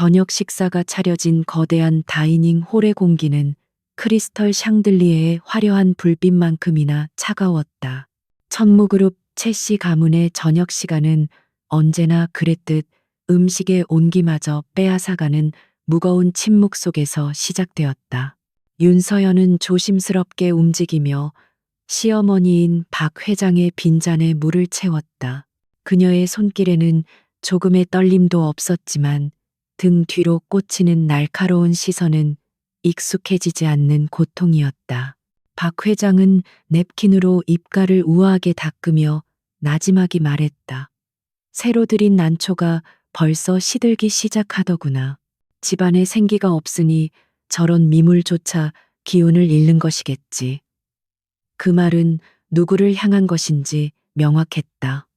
저녁 식사가 차려진 거대한 다이닝 홀의 공기는 크리스털 샹들리에의 화려한 불빛만큼이나 차가웠다. 천무그룹 채씨 가문의 저녁 시간은 언제나 그랬듯 음식의 온기마저 빼앗아가는 무거운 침묵 속에서 시작되었다. 윤서연은 조심스럽게 움직이며 시어머니인 박 회장의 빈잔에 물을 채웠다. 그녀의 손길에는 조금의 떨림도 없었지만 등 뒤로 꽂히는 날카로운 시선은 익숙해지지 않는 고통이었다. 박 회장은 냅킨으로 입가를 우아하게 닦으며 나지막이 말했다. 새로 들인 난초가 벌써 시들기 시작하더구나. 집안에 생기가 없으니 저런 미물조차 기운을 잃는 것이겠지. 그 말은 누구를 향한 것인지 명확했다.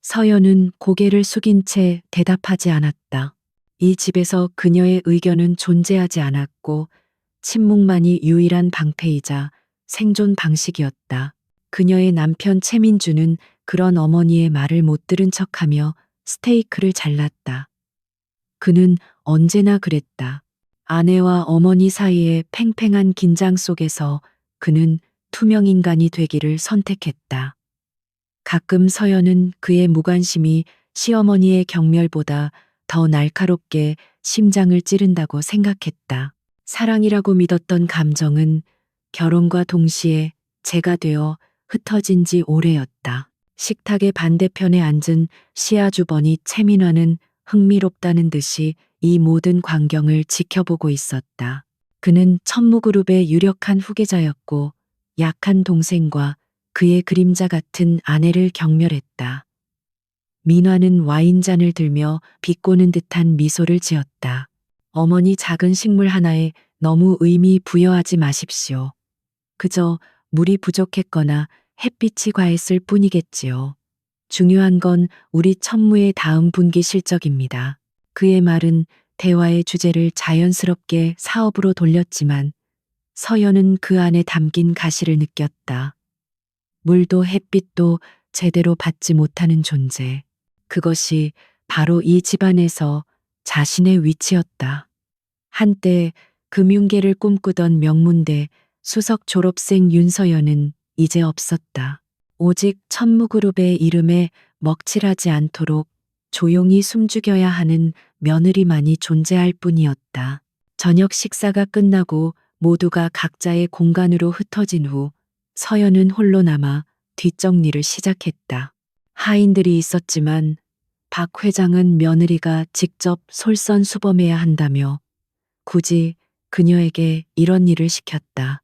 서연은 고개를 숙인 채 대답하지 않았다. 이 집에서 그녀의 의견은 존재하지 않았고 침묵만이 유일한 방패이자 생존 방식이었다. 그녀의 남편 최민주는 그런 어머니의 말을 못 들은 척하며 스테이크를 잘랐다. 그는 언제나 그랬다. 아내와 어머니 사이의 팽팽한 긴장 속에서 그는 투명 인간이 되기를 선택했다. 가끔 서연은 그의 무관심이 시어머니의 경멸보다 더 날카롭게 심장을 찌른다고 생각했다. 사랑이라고 믿었던 감정은 결혼과 동시에 재가 되어 흩어진 지 오래였다. 식탁의 반대편에 앉은 시아주버니 최민화는 흥미롭다는 듯이 이 모든 광경을 지켜보고 있었다. 그는 천무그룹의 유력한 후계자였고 약한 동생과 그의 그림자 같은 아내를 경멸했다. 민화는 와인잔을 들며 비꼬는 듯한 미소를 지었다. 어머니 작은 식물 하나에 너무 의미 부여하지 마십시오. 그저 물이 부족했거나 햇빛이 과했을 뿐이겠지요. 중요한 건 우리 천무의 다음 분기 실적입니다. 그의 말은 대화의 주제를 자연스럽게 사업으로 돌렸지만 서연은 그 안에 담긴 가시를 느꼈다. 물도 햇빛도 제대로 받지 못하는 존재. 그것이 바로 이 집안에서 자신의 위치였다. 한때 금융계를 꿈꾸던 명문대 수석 졸업생 윤서연은 이제 없었다. 오직 천무그룹의 이름에 먹칠하지 않도록 조용히 숨죽여야 하는 며느리만이 존재할 뿐이었다. 저녁 식사가 끝나고 모두가 각자의 공간으로 흩어진 후 서연은 홀로 남아 뒷정리를 시작했다. 하인들이 있었지만 박 회장은 며느리가 직접 솔선수범해야 한다며 굳이 그녀에게 이런 일을 시켰다.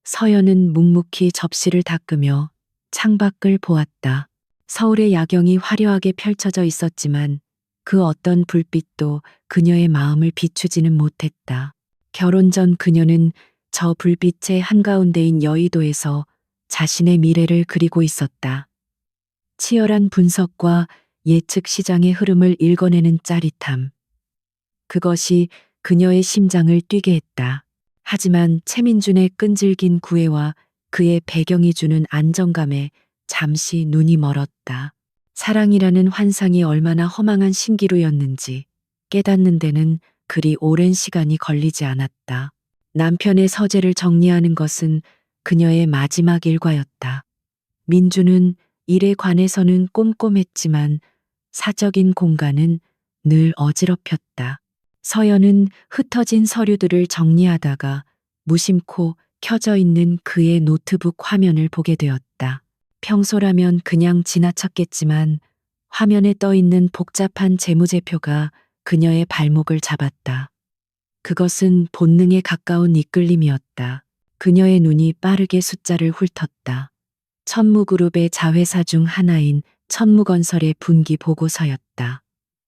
서연은 묵묵히 접시를 닦으며 창밖을 보았다. 서울의 야경이 화려하게 펼쳐져 있었지만 그 어떤 불빛도 그녀의 마음을 비추지는 못했다. 결혼 전 그녀는 저 불빛의 한가운데인 여의도에서 자신의 미래를 그리고 있었다. 치열한 분석과 예측 시장의 흐름을 읽어내는 짜릿함. 그것이 그녀의 심장을 뛰게 했다. 하지만 최민준의 끈질긴 구애와 그의 배경이 주는 안정감에 잠시 눈이 멀었다. 사랑이라는 환상이 얼마나 허망한 신기루였는지 깨닫는 데는 그리 오랜 시간이 걸리지 않았다. 남편의 서재를 정리하는 것은 그녀의 마지막 일과였다. 민주는 일에 관해서는 꼼꼼했지만 사적인 공간은 늘 어지럽혔다. 서연은 흩어진 서류들을 정리하다가 무심코 켜져 있는 그의 노트북 화면을 보게 되었다. 평소라면 그냥 지나쳤겠지만 화면에 떠 있는 복잡한 재무제표가 그녀의 발목을 잡았다. 그것은 본능에 가까운 이끌림이었다. 그녀의 눈이 빠르게 숫자를 훑었다. 천무그룹의 자회사 중 하나인 천무건설의 분기 보고서였다.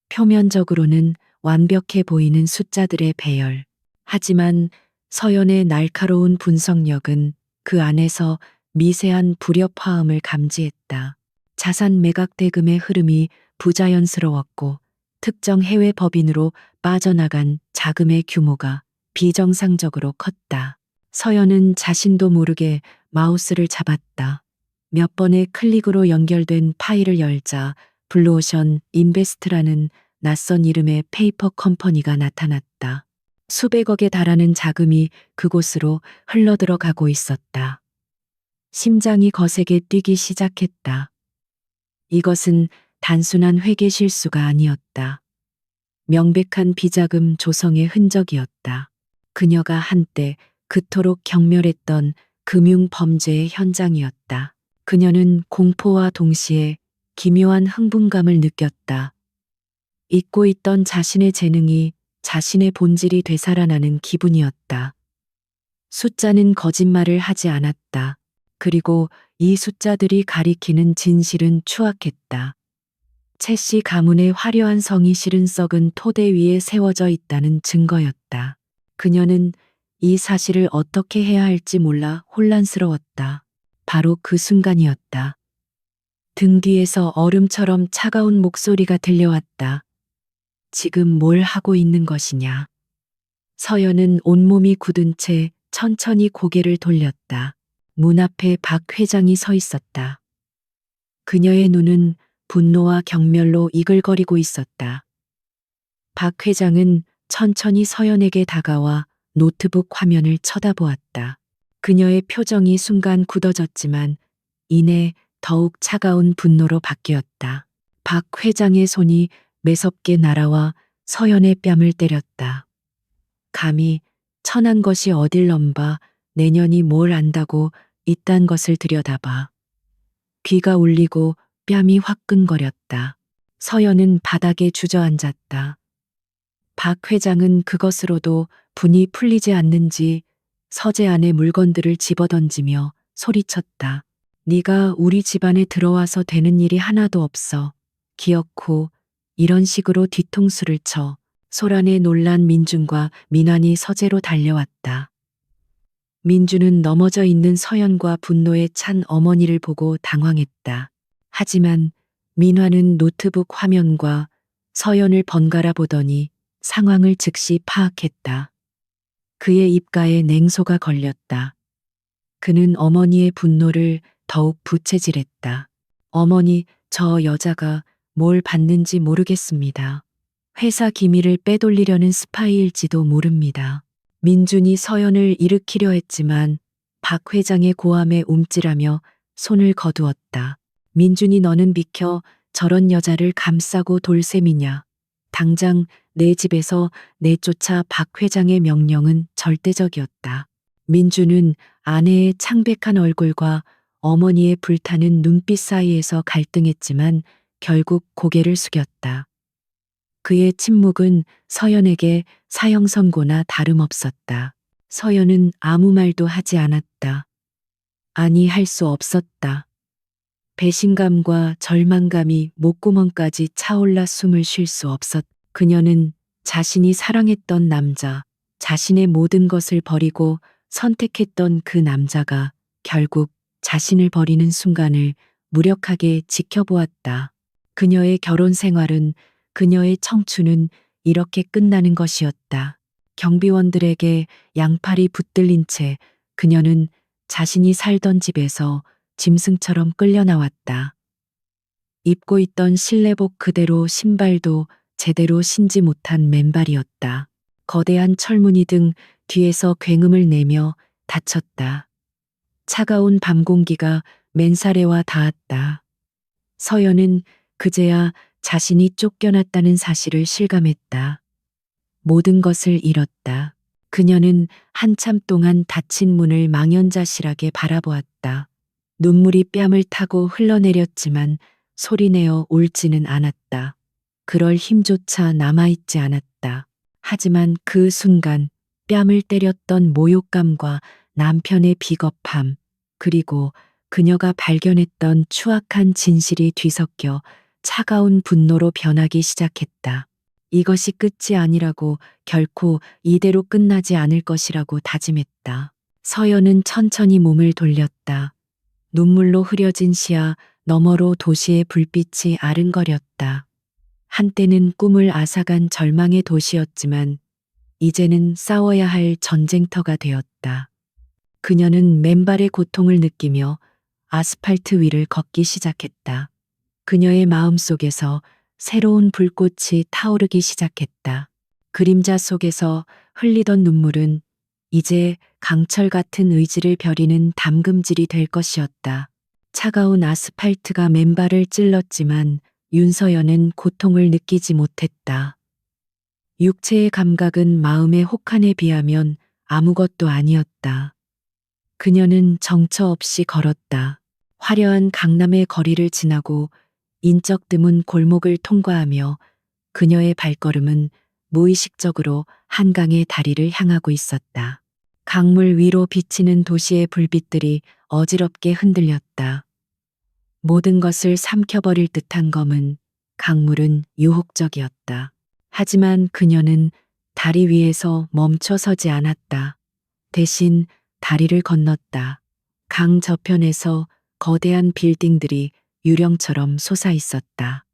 표면적으로는 완벽해 보이는 숫자들의 배열. 하지만 서연의 날카로운 분석력은 그 안에서 미세한 불협화음을 감지했다. 자산 매각 대금의 흐름이 부자연스러웠고 특정 해외 법인으로 빠져나간 자금의 규모가 비정상적으로 컸다. 서연은 자신도 모르게 마우스를 잡았다. 몇 번의 클릭으로 연결된 파일을 열자 블루오션 인베스트라는 낯선 이름의 페이퍼 컴퍼니가 나타났다. 수백억에 달하는 자금이 그곳으로 흘러들어가고 있었다. 심장이 거세게 뛰기 시작했다. 이것은 단순한 회계 실수가 아니었다. 명백한 비자금 조성의 흔적이었다. 그녀가 한때 그토록 경멸했던 금융 범죄의 현장이었다. 그녀는 공포와 동시에 기묘한 흥분감을 느꼈다. 잊고 있던 자신의 재능이 자신의 본질이 되살아나는 기분이었다. 숫자는 거짓말을 하지 않았다. 그리고 이 숫자들이 가리키는 진실은 추악했다. 채씨 가문의 화려한 성이 실은 썩은 토대 위에 세워져 있다는 증거였다. 그녀는 이 사실을 어떻게 해야 할지 몰라 혼란스러웠다. 바로 그 순간이었다. 등 뒤에서 얼음처럼 차가운 목소리가 들려왔다. 지금 뭘 하고 있는 것이냐? 서연은 온몸이 굳은 채 천천히 고개를 돌렸다. 문 앞에 박 회장이 서 있었다. 그녀의 눈은 분노와 경멸로 이글거리고 있었다. 박 회장은 천천히 서연에게 다가와 노트북 화면을 쳐다보았다. 그녀의 표정이 순간 굳어졌지만 이내 더욱 차가운 분노로 바뀌었다. 박 회장의 손이 매섭게 날아와 서연의 뺨을 때렸다. 감히 천한 것이 어딜 넘봐 내년이 뭘 안다고 이딴 것을 들여다봐. 귀가 울리고 뺨이 화끈거렸다. 서연은 바닥에 주저앉았다. 박 회장은 그것으로도 분이 풀리지 않는지 서재 안에 물건들을 집어던지며 소리쳤다. 네가 우리 집안에 들어와서 되는 일이 하나도 없어. 기어코 이런 식으로 뒤통수를 쳐. 소란에 놀란 민준과 민환이 서재로 달려왔다. 민준은 넘어져 있는 서연과 분노에 찬 어머니를 보고 당황했다. 하지만 민환은 노트북 화면과 서연을 번갈아 보더니 상황을 즉시 파악했다. 그의 입가에 냉소가 걸렸다. 그는 어머니의 분노를 더욱 부채질했다. 어머니, 저 여자가 뭘 받는지 모르겠습니다. 회사 기밀을 빼돌리려는 스파이일지도 모릅니다. 민준이 서연을 일으키려 했지만 박 회장의 고함에 움찔하며 손을 거두었다. 민준이 너는 비켜. 저런 여자를 감싸고 돌 셈이냐. 당장 내 집에서 내쫓아. 박 회장의 명령은 절대적이었다. 민준은 아내의 창백한 얼굴과 어머니의 불타는 눈빛 사이에서 갈등했지만 결국 고개를 숙였다. 그의 침묵은 서연에게 사형 선고나 다름없었다. 서연은 아무 말도 하지 않았다. 아니, 할 수 없었다. 배신감과 절망감이 목구멍까지 차올라 숨을 쉴 수 없었. 그녀는 자신이 사랑했던 남자, 자신의 모든 것을 버리고 선택했던 그 남자가 결국 자신을 버리는 순간을 무력하게 지켜보았다. 그녀의 결혼 생활은, 그녀의 청춘은 이렇게 끝나는 것이었다. 경비원들에게 양팔이 붙들린 채 그녀는 자신이 살던 집에서 짐승처럼 끌려 나왔다. 입고 있던 실내복 그대로 신발도 제대로 신지 못한 맨발이었다. 거대한 철문이 등 뒤에서 굉음을 내며 닫혔다. 차가운 밤 공기가 맨살에와 닿았다. 서연은 그제야 자신이 쫓겨났다는 사실을 실감했다. 모든 것을 잃었다. 그녀는 한참 동안 닫힌 문을 망연자실하게 바라보았다. 눈물이 뺨을 타고 흘러내렸지만 소리내어 울지는 않았다. 그럴 힘조차 남아있지 않았다. 하지만 그 순간 뺨을 때렸던 모욕감과 남편의 비겁함, 그리고 그녀가 발견했던 추악한 진실이 뒤섞여 차가운 분노로 변하기 시작했다. 이것이 끝이 아니라고, 결코 이대로 끝나지 않을 것이라고 다짐했다. 서연은 천천히 몸을 돌렸다. 눈물로 흐려진 시야 너머로 도시의 불빛이 아른거렸다. 한때는 꿈을 앗아간 절망의 도시였지만 이제는 싸워야 할 전쟁터가 되었다. 그녀는 맨발의 고통을 느끼며 아스팔트 위를 걷기 시작했다. 그녀의 마음속에서 새로운 불꽃이 타오르기 시작했다. 그림자 속에서 흘리던 눈물은 이제 강철 같은 의지를 벼리는 담금질이 될 것이었다. 차가운 아스팔트가 맨발을 찔렀지만 윤서연은 고통을 느끼지 못했다. 육체의 감각은 마음의 혹한에 비하면 아무것도 아니었다. 그녀는 정처 없이 걸었다. 화려한 강남의 거리를 지나고 인적 드문 골목을 통과하며 그녀의 발걸음은 무의식적으로 한강의 다리를 향하고 있었다. 강물 위로 비치는 도시의 불빛들이 어지럽게 흔들렸다. 모든 것을 삼켜버릴 듯한 검은 강물은 유혹적이었다. 하지만 그녀는 다리 위에서 멈춰 서지 않았다. 대신 다리를 건넜다. 강 저편에서 거대한 빌딩들이 유령처럼 솟아 있었다.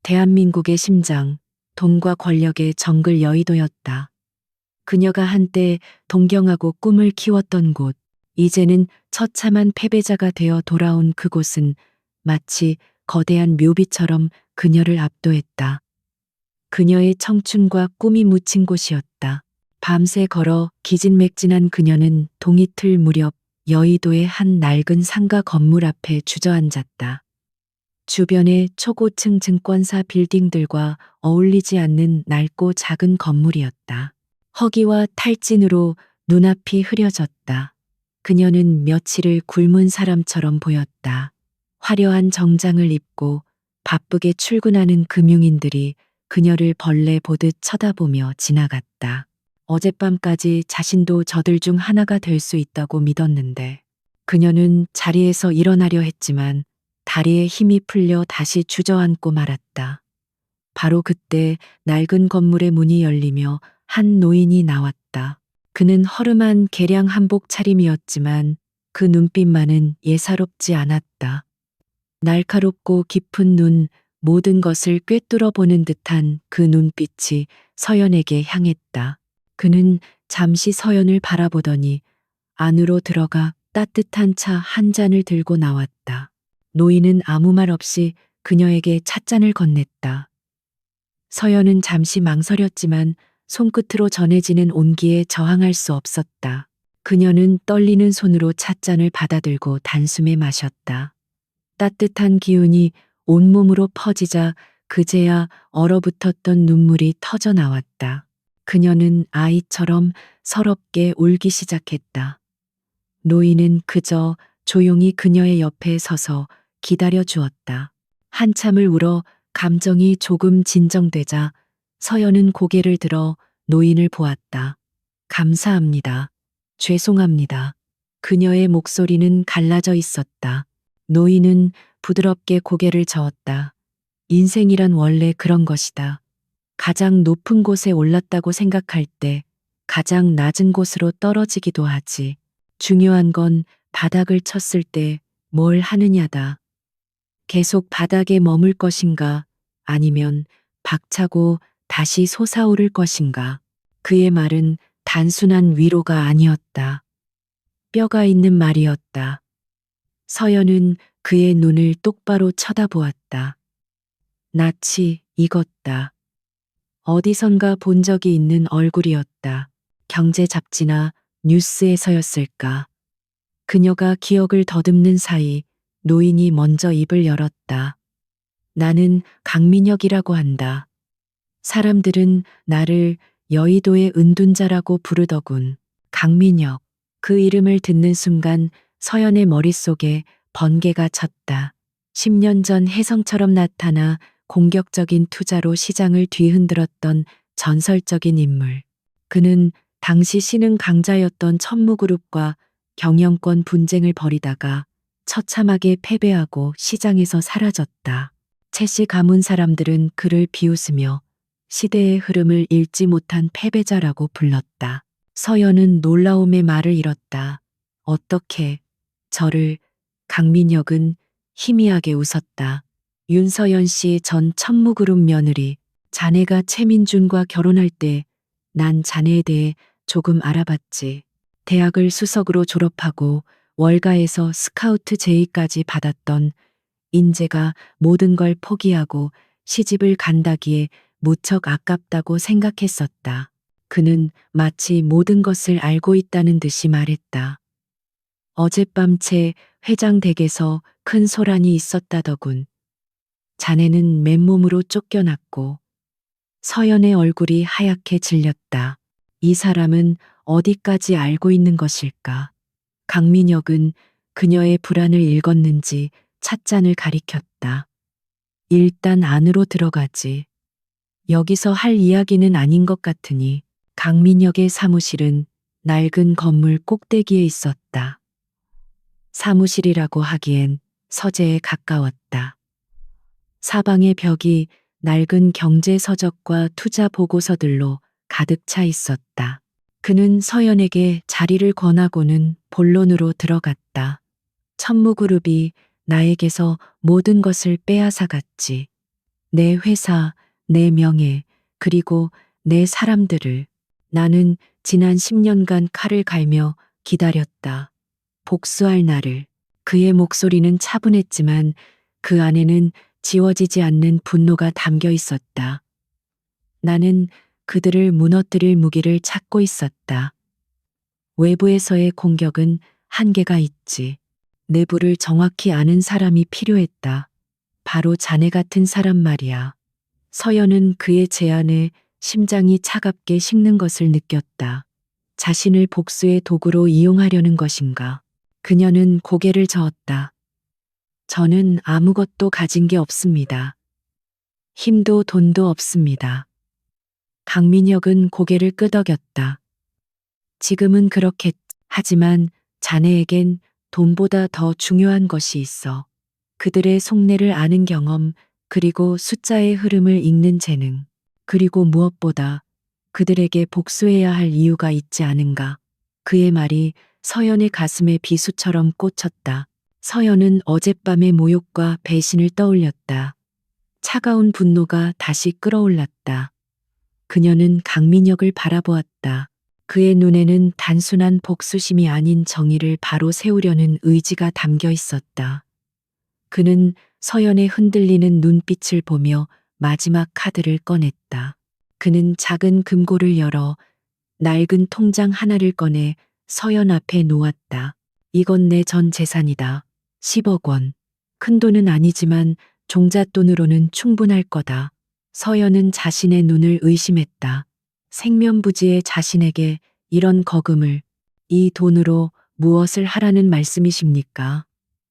대한민국의 심장, 돈과 권력의 정글 여의도였다. 그녀가 한때 동경하고 꿈을 키웠던 곳, 이제는 처참한 패배자가 되어 돌아온 그곳은 마치 거대한 묘비처럼 그녀를 압도했다. 그녀의 청춘과 꿈이 묻힌 곳이었다. 밤새 걸어 기진맥진한 그녀는 동이틀 무렵 여의도의 한 낡은 상가 건물 앞에 주저앉았다. 주변의 초고층 증권사 빌딩들과 어울리지 않는 낡고 작은 건물이었다. 허기와 탈진으로 눈앞이 흐려졌다. 그녀는 며칠을 굶은 사람처럼 보였다. 화려한 정장을 입고 바쁘게 출근하는 금융인들이 그녀를 벌레 보듯 쳐다보며 지나갔다. 어젯밤까지 자신도 저들 중 하나가 될 수 있다고 믿었는데 그녀는 자리에서 일어나려 했지만 다리에 힘이 풀려 다시 주저앉고 말았다. 바로 그때 낡은 건물의 문이 열리며 한 노인이 나왔다. 그는 허름한 개량 한복 차림이었지만 그 눈빛만은 예사롭지 않았다. 날카롭고 깊은 눈, 모든 것을 꿰뚫어 보는 듯한 그 눈빛이 서연에게 향했다. 그는 잠시 서연을 바라보더니 안으로 들어가 따뜻한 차 한 잔을 들고 나왔다. 노인은 아무 말 없이 그녀에게 찻잔을 건넸다. 서연은 잠시 망설였지만 손끝으로 전해지는 온기에 저항할 수 없었다. 그녀는 떨리는 손으로 찻잔을 받아들고 단숨에 마셨다. 따뜻한 기운이 온몸으로 퍼지자 그제야 얼어붙었던 눈물이 터져 나왔다. 그녀는 아이처럼 서럽게 울기 시작했다. 노인은 그저 조용히 그녀의 옆에 서서 기다려 주었다. 한참을 울어 감정이 조금 진정되자 서연은 고개를 들어 노인을 보았다. 감사합니다. 죄송합니다. 그녀의 목소리는 갈라져 있었다. 노인은 부드럽게 고개를 저었다. 인생이란 원래 그런 것이다. 가장 높은 곳에 올랐다고 생각할 때 가장 낮은 곳으로 떨어지기도 하지. 중요한 건 바닥을 쳤을 때 뭘 하느냐다. 계속 바닥에 머물 것인가 아니면 박차고 다시 솟아오를 것인가. 그의 말은 단순한 위로가 아니었다. 뼈가 있는 말이었다. 서연은 그의 눈을 똑바로 쳐다보았다. 낯이 익었다. 어디선가 본 적이 있는 얼굴이었다. 경제 잡지나 뉴스에서였을까. 그녀가 기억을 더듬는 사이 노인이 먼저 입을 열었다. 나는 강민혁이라고 한다. 사람들은 나를 여의도의 은둔자라고 부르더군. 강민혁. 그 이름을 듣는 순간 서연의 머릿속에 번개가 쳤다. 10년 전 혜성처럼 나타나 공격적인 투자로 시장을 뒤흔들었던 전설적인 인물. 그는 당시 신흥 강자였던 천무그룹과 경영권 분쟁을 벌이다가 처참하게 패배하고 시장에서 사라졌다. 채씨 가문 사람들은 그를 비웃으며 시대의 흐름을 읽지 못한 패배자라고 불렀다. 서연은 놀라움의 말을 잃었다. 어떻게 저를. 강민혁은 희미하게 웃었다. 윤서연 씨 전 천무그룹 며느리. 자네가 최민준과 결혼할 때 난 자네에 대해 조금 알아봤지. 대학을 수석으로 졸업하고 월가에서 스카우트 제의까지 받았던 인재가 모든 걸 포기하고 시집을 간다기에 무척 아깝다고 생각했었다. 그는 마치 모든 것을 알고 있다는 듯이 말했다. 어젯밤 채 회장 댁에서 큰 소란이 있었다더군. 자네는 맨몸으로 쫓겨났고 서연의 얼굴이 하얗게 질렸다. 이 사람은 어디까지 알고 있는 것일까? 강민혁은 그녀의 불안을 읽었는지 찻잔을 가리켰다. 일단 안으로 들어가지. 여기서 할 이야기는 아닌 것 같으니. 강민혁의 사무실은 낡은 건물 꼭대기에 있었다. 사무실이라고 하기엔 서재에 가까웠다. 사방의 벽이 낡은 경제 서적과 투자 보고서들로 가득 차 있었다. 그는 서연에게 자리를 권하고는 본론으로 들어갔다. 천무그룹이 나에게서 모든 것을 빼앗아갔지. 내 회사, 내 명예, 그리고 내 사람들을. 나는 지난 10년간 칼을 갈며 기다렸다. 복수할 날을. 그의 목소리는 차분했지만 그 안에는 지워지지 않는 분노가 담겨 있었다. 나는 그들을 무너뜨릴 무기를 찾고 있었다. 외부에서의 공격은 한계가 있지. 내부를 정확히 아는 사람이 필요했다. 바로 자네 같은 사람 말이야. 서연은 그의 제안에 심장이 차갑게 식는 것을 느꼈다. 자신을 복수의 도구로 이용하려는 것인가? 그녀는 고개를 저었다. 저는 아무것도 가진 게 없습니다. 힘도 돈도 없습니다. 강민혁은 고개를 끄덕였다. 지금은 그렇겠. 하지만 자네에겐 돈보다 더 중요한 것이 있어. 그들의 속내를 아는 경험, 그리고 숫자의 흐름을 읽는 재능, 그리고 무엇보다 그들에게 복수해야 할 이유가 있지 않은가. 그의 말이 서연의 가슴에 비수처럼 꽂혔다. 서연은 어젯밤의 모욕과 배신을 떠올렸다. 차가운 분노가 다시 끓어올랐다. 그녀는 강민혁을 바라보았다. 그의 눈에는 단순한 복수심이 아닌 정의를 바로 세우려는 의지가 담겨 있었다. 그는 서연의 흔들리는 눈빛을 보며 마지막 카드를 꺼냈다. 그는 작은 금고를 열어 낡은 통장 하나를 꺼내 서연 앞에 놓았다. 이건 내 전 재산이다. 10억 원. 큰 돈은 아니지만 종잣돈으로는 충분할 거다. 서연은 자신의 눈을 의심했다. 생면부지의 자신에게 이런 거금을, 이 돈으로 무엇을 하라는 말씀이십니까?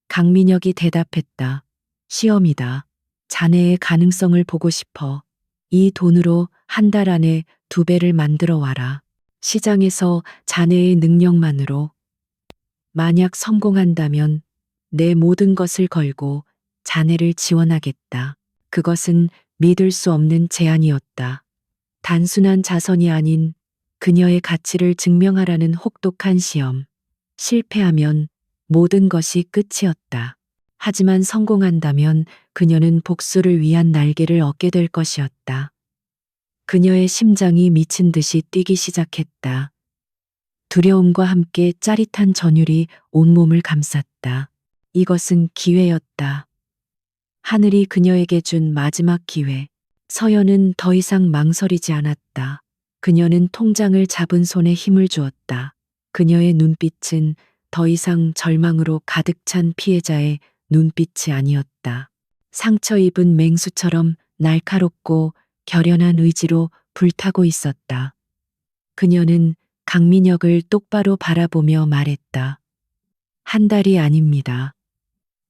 강민혁이 대답했다. 시험이다. 자네의 가능성을 보고 싶어. 이 돈으로 한 달 안에 2배를 만들어 와라. 시장에서 자네의 능력만으로. 만약 성공한다면 내 모든 것을 걸고 자네를 지원하겠다. 그것은 믿을 수 없는 제안이었다. 단순한 자선이 아닌 그녀의 가치를 증명하라는 혹독한 시험. 실패하면 모든 것이 끝이었다. 하지만 성공한다면 그녀는 복수를 위한 날개를 얻게 될 것이었다. 그녀의 심장이 미친 듯이 뛰기 시작했다. 두려움과 함께 짜릿한 전율이 온몸을 감쌌다. 이것은 기회였다. 하늘이 그녀에게 준 마지막 기회. 서연은 더 이상 망설이지 않았다. 그녀는 통장을 잡은 손에 힘을 주었다. 그녀의 눈빛은 더 이상 절망으로 가득 찬 피해자의 눈빛이 아니었다. 상처 입은 맹수처럼 날카롭고 결연한 의지로 불타고 있었다. 그녀는 강민혁을 똑바로 바라보며 말했다. 한 달이 아닙니다.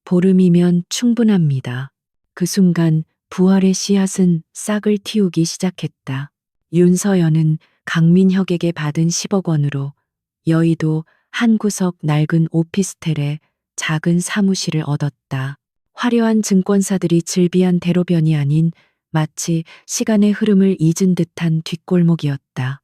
보름이면 충분합니다. 그 순간 부활의 씨앗은 싹을 틔우기 시작했다. 윤서연은 강민혁에게 받은 10억 원으로 여의도 한 구석 낡은 오피스텔에 작은 사무실을 얻었다. 화려한 증권사들이 즐비한 대로변이 아닌 마치 시간의 흐름을 잊은 듯한 뒷골목이었다.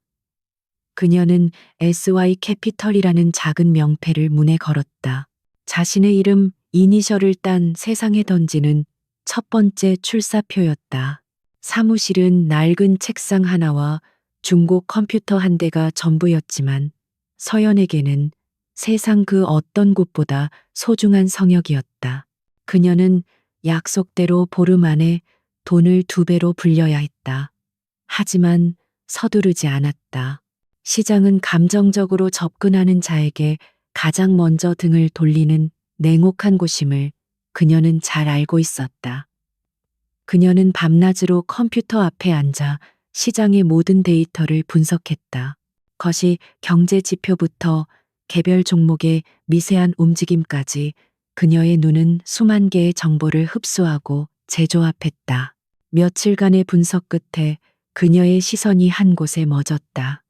그녀는 SY 캐피털이라는 작은 명패를 문에 걸었다. 자신의 이름 이니셜을 딴 세상에 던지는 첫 번째 출사표였다. 사무실은 낡은 책상 하나와 중고 컴퓨터 한 대가 전부였지만 서연에게는 세상 그 어떤 곳보다 소중한 성역이었다. 그녀는 약속대로 보름 안에 돈을 2배로 불려야 했다. 하지만 서두르지 않았다. 시장은 감정적으로 접근하는 자에게 가장 먼저 등을 돌리는 냉혹한 곳임을 그녀는 잘 알고 있었다. 그녀는 밤낮으로 컴퓨터 앞에 앉아 시장의 모든 데이터를 분석했다. 거시 경제 지표부터 개별 종목의 미세한 움직임까지 그녀의 눈은 수만 개의 정보를 흡수하고 재조합했다. 며칠간의 분석 끝에 그녀의 시선이 한 곳에 멎었다.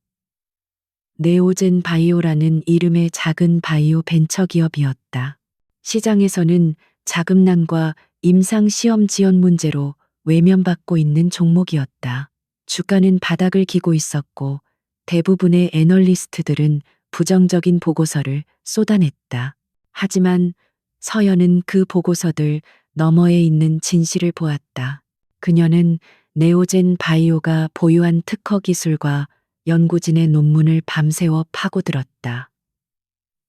네오젠 바이오라는 이름의 작은 바이오 벤처 기업이었다. 시장에서는 자금난과 임상 시험 지원 문제로 외면받고 있는 종목이었다. 주가는 바닥을 기고 있었고 대부분의 애널리스트들은 부정적인 보고서를 쏟아냈다. 하지만 서연은 그 보고서들 너머에 있는 진실을 보았다. 그녀는 네오젠 바이오가 보유한 특허 기술과 연구진의 논문을 밤새워 파고들었다.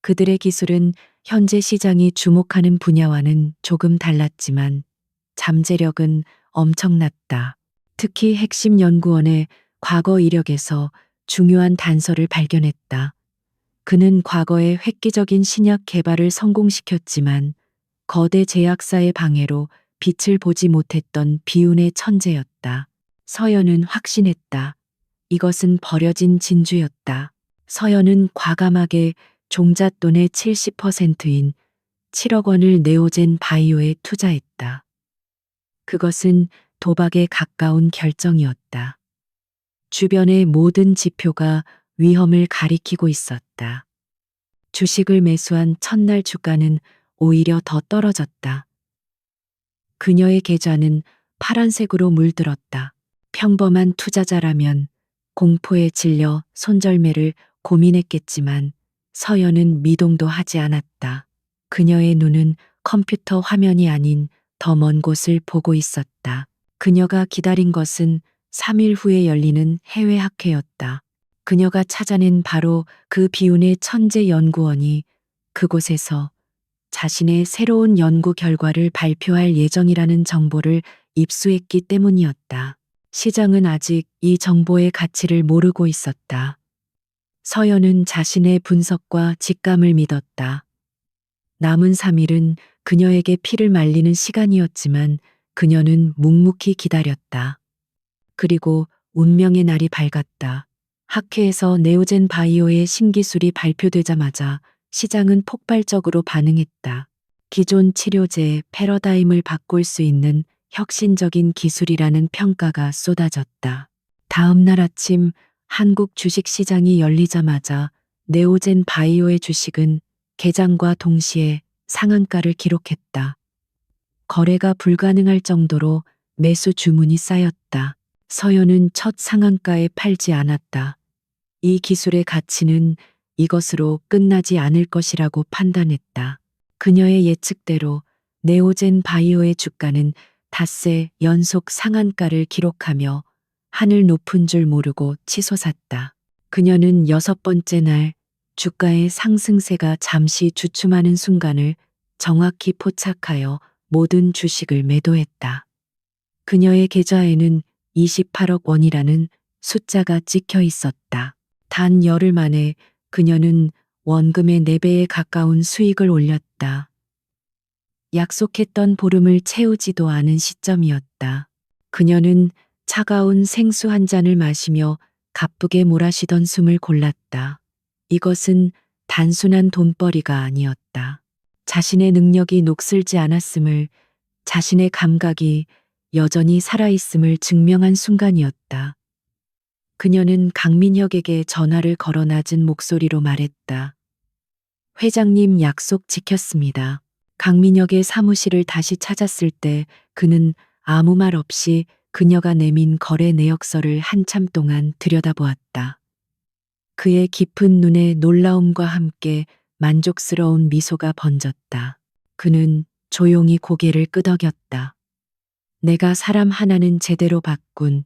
그들의 기술은 현재 시장이 주목하는 분야와는 조금 달랐지만 잠재력은 엄청났다. 특히 핵심 연구원의 과거 이력에서 중요한 단서를 발견했다. 그는 과거에 획기적인 신약 개발을 성공시켰지만 거대 제약사의 방해로 빛을 보지 못했던 비운의 천재였다. 서연은 확신했다. 이것은 버려진 진주였다. 서연은 과감하게 종잣돈의 70%인 7억 원을 네오젠 바이오에 투자했다. 그것은 도박에 가까운 결정이었다. 주변의 모든 지표가 위험을 가리키고 있었다. 주식을 매수한 첫날 주가는 오히려 더 떨어졌다. 그녀의 계좌는 파란색으로 물들었다. 평범한 투자자라면 공포에 질려 손절매를 고민했겠지만 서연은 미동도 하지 않았다. 그녀의 눈은 컴퓨터 화면이 아닌 더 먼 곳을 보고 있었다. 그녀가 기다린 것은 3일 후에 열리는 해외 학회였다. 그녀가 찾아낸 바로 그 비운의 천재 연구원이 그곳에서 자신의 새로운 연구 결과를 발표할 예정이라는 정보를 입수했기 때문이었다. 시장은 아직 이 정보의 가치를 모르고 있었다. 서연은 자신의 분석과 직감을 믿었다. 남은 3일은 그녀에게 피를 말리는 시간이었지만 그녀는 묵묵히 기다렸다. 그리고 운명의 날이 밝았다. 학회에서 네오젠 바이오의 신기술이 발표되자마자 시장은 폭발적으로 반응했다. 기존 치료제의 패러다임을 바꿀 수 있는 혁신적인 기술이라는 평가가 쏟아졌다. 다음 날 아침 한국 주식시장이 열리자마자 네오젠 바이오의 주식은 개장과 동시에 상한가를 기록했다. 거래가 불가능할 정도로 매수 주문이 쌓였다. 서연은 첫 상한가에 팔지 않았다. 이 기술의 가치는 이것으로 끝나지 않을 것이라고 판단했다. 그녀의 예측대로 네오젠 바이오의 주가는 닷새 연속 상한가를 기록하며 하늘 높은 줄 모르고 치솟았다. 그녀는 6번째 날 주가의 상승세가 잠시 주춤하는 순간을 정확히 포착하여 모든 주식을 매도했다. 그녀의 계좌에는 28억 원이라는 숫자가 찍혀 있었다. 단 열흘 만에 그녀는 원금의 4배에 가까운 수익을 올렸다. 약속했던 보름을 채우지도 않은 시점이었다. 그녀는 차가운 생수 한 잔을 마시며 가쁘게 몰아쉬던 숨을 골랐다. 이것은 단순한 돈벌이가 아니었다. 자신의 능력이 녹슬지 않았음을, 자신의 감각이 여전히 살아있음을 증명한 순간이었다. 그녀는 강민혁에게 전화를 걸어 낮은 목소리로 말했다. 회장님 약속 지켰습니다. 강민혁의 사무실을 다시 찾았을 때 그는 아무 말 없이 그녀가 내민 거래 내역서를 한참 동안 들여다보았다. 그의 깊은 눈에 놀라움과 함께 만족스러운 미소가 번졌다. 그는 조용히 고개를 끄덕였다. 내가 사람 하나는 제대로 봤군.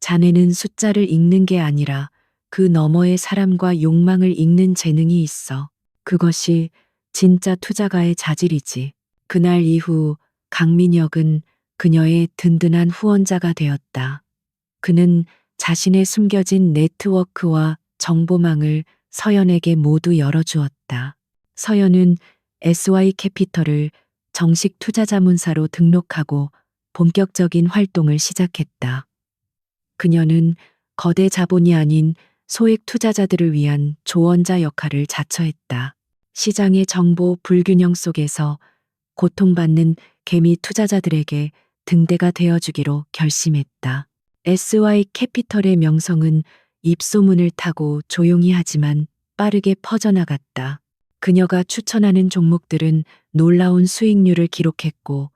자네는 숫자를 읽는 게 아니라 그 너머의 사람과 욕망을 읽는 재능이 있어. 그것이 진짜 투자가의 자질이지. 그날 이후 강민혁은 그녀의 든든한 후원자가 되었다. 그는 자신의 숨겨진 네트워크와 정보망을 서연에게 모두 열어주었다. 서연은 SY 캐피털을 정식 투자자문사로 등록하고 본격적인 활동을 시작했다. 그녀는 거대 자본이 아닌 소액 투자자들을 위한 조언자 역할을 자처했다. 시장의 정보 불균형 속에서 고통받는 개미 투자자들에게 등대가 되어주기로 결심했다. SY 캐피털의 명성은 입소문을 타고 조용히 하지만 빠르게 퍼져나갔다. 그녀가 추천하는 종목들은 놀라운 수익률을 기록했고,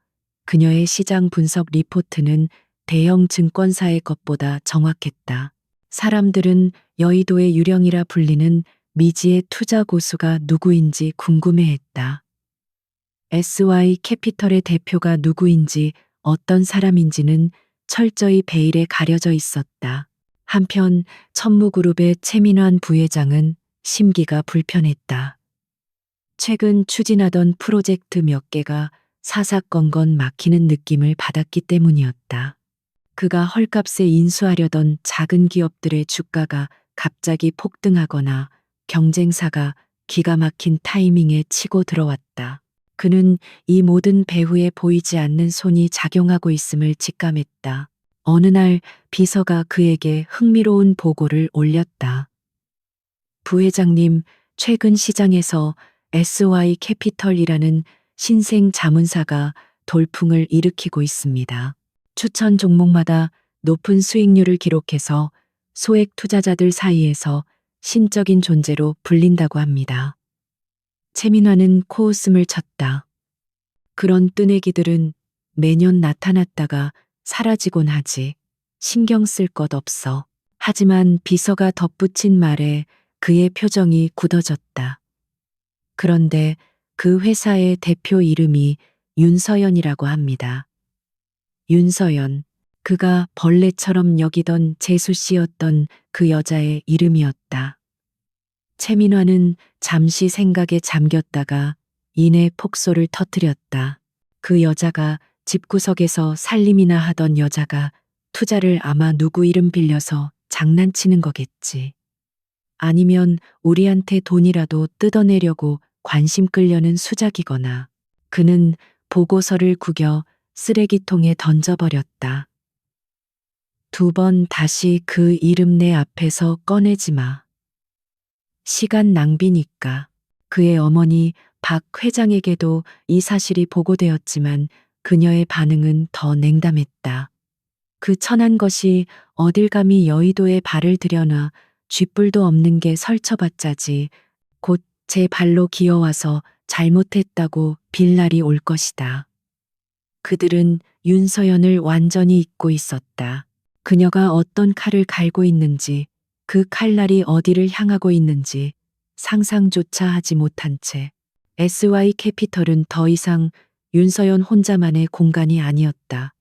그녀의 시장 분석 리포트는 대형 증권사의 것보다 정확했다. 사람들은 여의도의 유령이라 불리는 미지의 투자 고수가 누구인지 궁금해했다. SY 캐피털의 대표가 누구인지 어떤 사람인지는 철저히 베일에 가려져 있었다. 한편 천무그룹의 최민환 부회장은 심기가 불편했다. 최근 추진하던 프로젝트 몇 개가 사사건건 막히는 느낌을 받았기 때문이었다. 그가 헐값에 인수하려던 작은 기업들의 주가가 갑자기 폭등하거나 경쟁사가 기가 막힌 타이밍에 치고 들어왔다. 그는 이 모든 배후에 보이지 않는 손이 작용하고 있음을 직감했다. 어느 날 비서가 그에게 흥미로운 보고를 올렸다. 부회장님, 최근 시장에서 SY 캐피털이라는 신생 자문사가 돌풍을 일으키고 있습니다. 추천 종목마다 높은 수익률을 기록해서 소액 투자자들 사이에서 신적인 존재로 불린다고 합니다. 최민화는 코웃음을 쳤다. 그런 뜨내기들은 매년 나타났다가 사라지곤 하지. 신경 쓸 것 없어. 하지만 비서가 덧붙인 말에 그의 표정이 굳어졌다. 그런데 그 회사의 대표 이름이 윤서연이라고 합니다. 윤서연, 그가 벌레처럼 여기던 재수 씨였던 그 여자의 이름이었다. 최민화는 잠시 생각에 잠겼다가 이내 폭소를 터뜨렸다. 그 여자가 집구석에서 살림이나 하던 여자가 투자를 아마 누구 이름 빌려서 장난치는 거겠지. 아니면 우리한테 돈이라도 뜯어내려고 관심 끌려는 수작이거나. 그는 보고서를 구겨 쓰레기통에 던져버렸다. 2번 다시 그 이름 내 앞에서 꺼내지 마. 시간 낭비니까. 그의 어머니 박 회장에게도 이 사실이 보고되었지만 그녀의 반응은 더 냉담했다. 그 천한 것이 어딜 감히 여의도에 발을 들여놔 쥐뿔도 없는 게 설쳐봤자지. 곧 제 발로 기어와서 잘못했다고 빌 날이 올 것이다. 그들은 윤서연을 완전히 잊고 있었다. 그녀가 어떤 칼을 갈고 있는지, 그 칼날이 어디를 향하고 있는지 상상조차 하지 못한 채 SY 캐피털은 더 이상 윤서연 혼자만의 공간이 아니었다.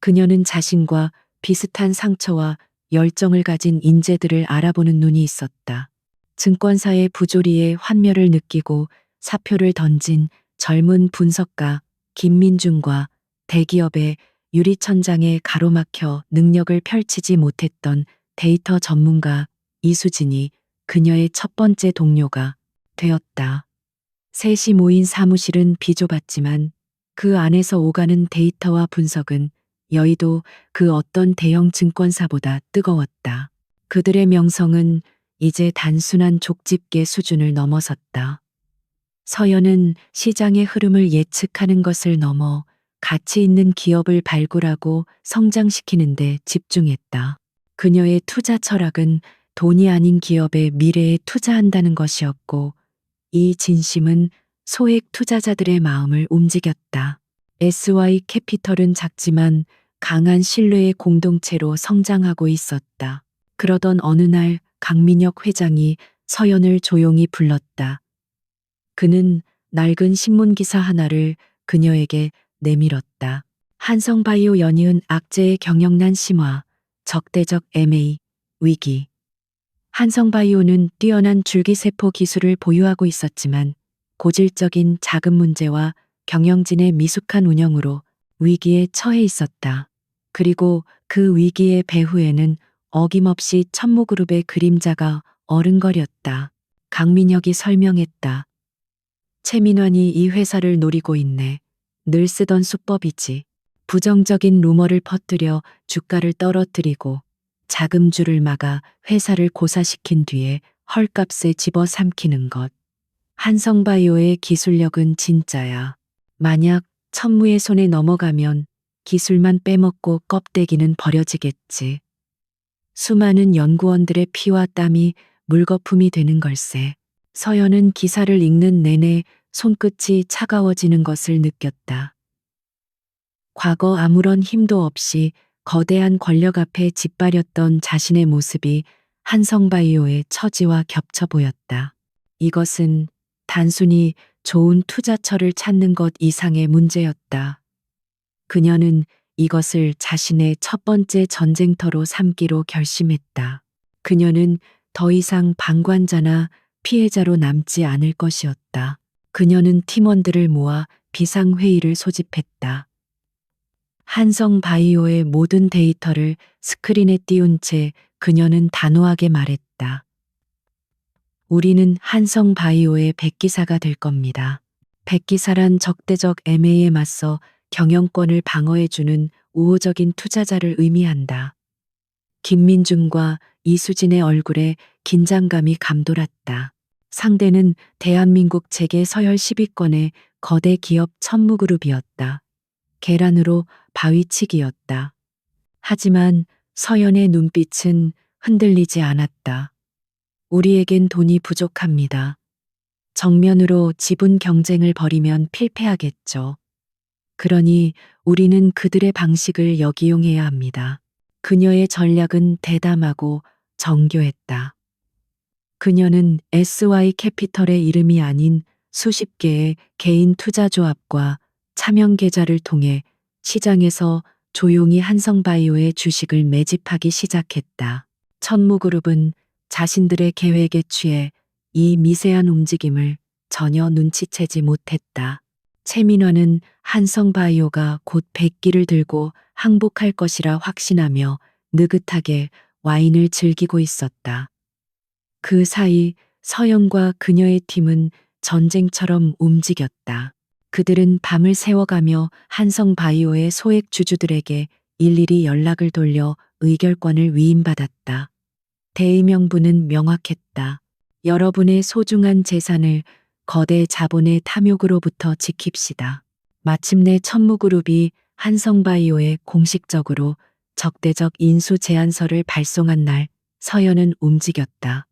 그녀는 자신과 비슷한 상처와 열정을 가진 인재들을 알아보는 눈이 있었다. 증권사의 부조리에 환멸을 느끼고 사표를 던진 젊은 분석가 김민중과 대기업의 유리천장에 가로막혀 능력을 펼치지 못했던 데이터 전문가 이수진이 그녀의 첫 번째 동료가 되었다. 셋이 모인 사무실은 비좁았지만 그 안에서 오가는 데이터와 분석은 여의도 그 어떤 대형 증권사보다 뜨거웠다. 그들의 명성은 이제 단순한 족집게 수준을 넘어섰다. 서연은 시장의 흐름을 예측하는 것을 넘어 가치 있는 기업을 발굴하고 성장시키는 데 집중했다. 그녀의 투자 철학은 돈이 아닌 기업의 미래에 투자한다는 것이었고, 이 진심은 소액 투자자들의 마음을 움직였다. SY 캐피털은 작지만 강한 신뢰의 공동체로 성장하고 있었다. 그러던 어느 날 강민혁 회장이 서연을 조용히 불렀다. 그는 낡은 신문기사 하나를 그녀에게 내밀었다. 한성바이오 연이은 악재의 경영난 심화, 적대적 M&A, 위기. 한성바이오는 뛰어난 줄기세포 기술을 보유하고 있었지만 고질적인 자금 문제와 경영진의 미숙한 운영으로 위기에 처해 있었다. 그리고 그 위기의 배후에는 어김없이 천무그룹의 그림자가 어른거렸다. 강민혁이 설명했다. 최민환이 이 회사를 노리고 있네. 늘 쓰던 수법이지. 부정적인 루머를 퍼뜨려 주가를 떨어뜨리고 자금줄을 막아 회사를 고사시킨 뒤에 헐값에 집어삼키는 것. 한성바이오의 기술력은 진짜야. 만약 천무의 손에 넘어가면 기술만 빼먹고 껍데기는 버려지겠지. 수많은 연구원들의 피와 땀이 물거품이 되는 걸세. 서연은 기사를 읽는 내내 손끝이 차가워지는 것을 느꼈다. 과거 아무런 힘도 없이 거대한 권력 앞에 짓밟렸던 자신의 모습이 한성바이오의 처지와 겹쳐 보였다. 이것은 단순히 좋은 투자처를 찾는 것 이상의 문제였다. 그녀는 이것을 자신의 첫 번째 전쟁터로 삼기로 결심했다. 그녀는 더 이상 방관자나 피해자로 남지 않을 것이었다. 그녀는 팀원들을 모아 비상회의를 소집했다. 한성바이오의 모든 데이터를 스크린에 띄운 채 그녀는 단호하게 말했다. 우리는 한성바이오의 백기사가 될 겁니다. 백기사란 적대적 MA에 맞서 경영권을 방어해주는 우호적인 투자자를 의미한다. 김민중과 이수진의 얼굴에 긴장감이 감돌았다. 상대는 대한민국 재계 서열 10위권의 거대 기업 천무그룹이었다. 계란으로 바위치기였다. 하지만 서연의 눈빛은 흔들리지 않았다. 우리에겐 돈이 부족합니다. 정면으로 지분 경쟁을 벌이면 필패하겠죠. 그러니 우리는 그들의 방식을 역이용해야 합니다. 그녀의 전략은 대담하고 정교했다. 그녀는 SY 캐피털의 이름이 아닌 수십 개의 개인 투자조합과 차명 계좌를 통해 시장에서 조용히 한성바이오의 주식을 매집하기 시작했다. 천무그룹은 자신들의 계획에 취해 이 미세한 움직임을 전혀 눈치채지 못했다. 최민화는 한성바이오가 곧 백기를 들고 항복할 것이라 확신하며 느긋하게 와인을 즐기고 있었다. 그 사이 서영과 그녀의 팀은 전쟁처럼 움직였다. 그들은 밤을 새워가며 한성바이오의 소액 주주들에게 일일이 연락을 돌려 의결권을 위임받았다. 대의명분은 명확했다. 여러분의 소중한 재산을 거대 자본의 탐욕으로부터 지킵시다. 마침내 천무그룹이 한성바이오에 공식적으로 적대적 인수 제안서를 발송한 날 서연은 움직였다.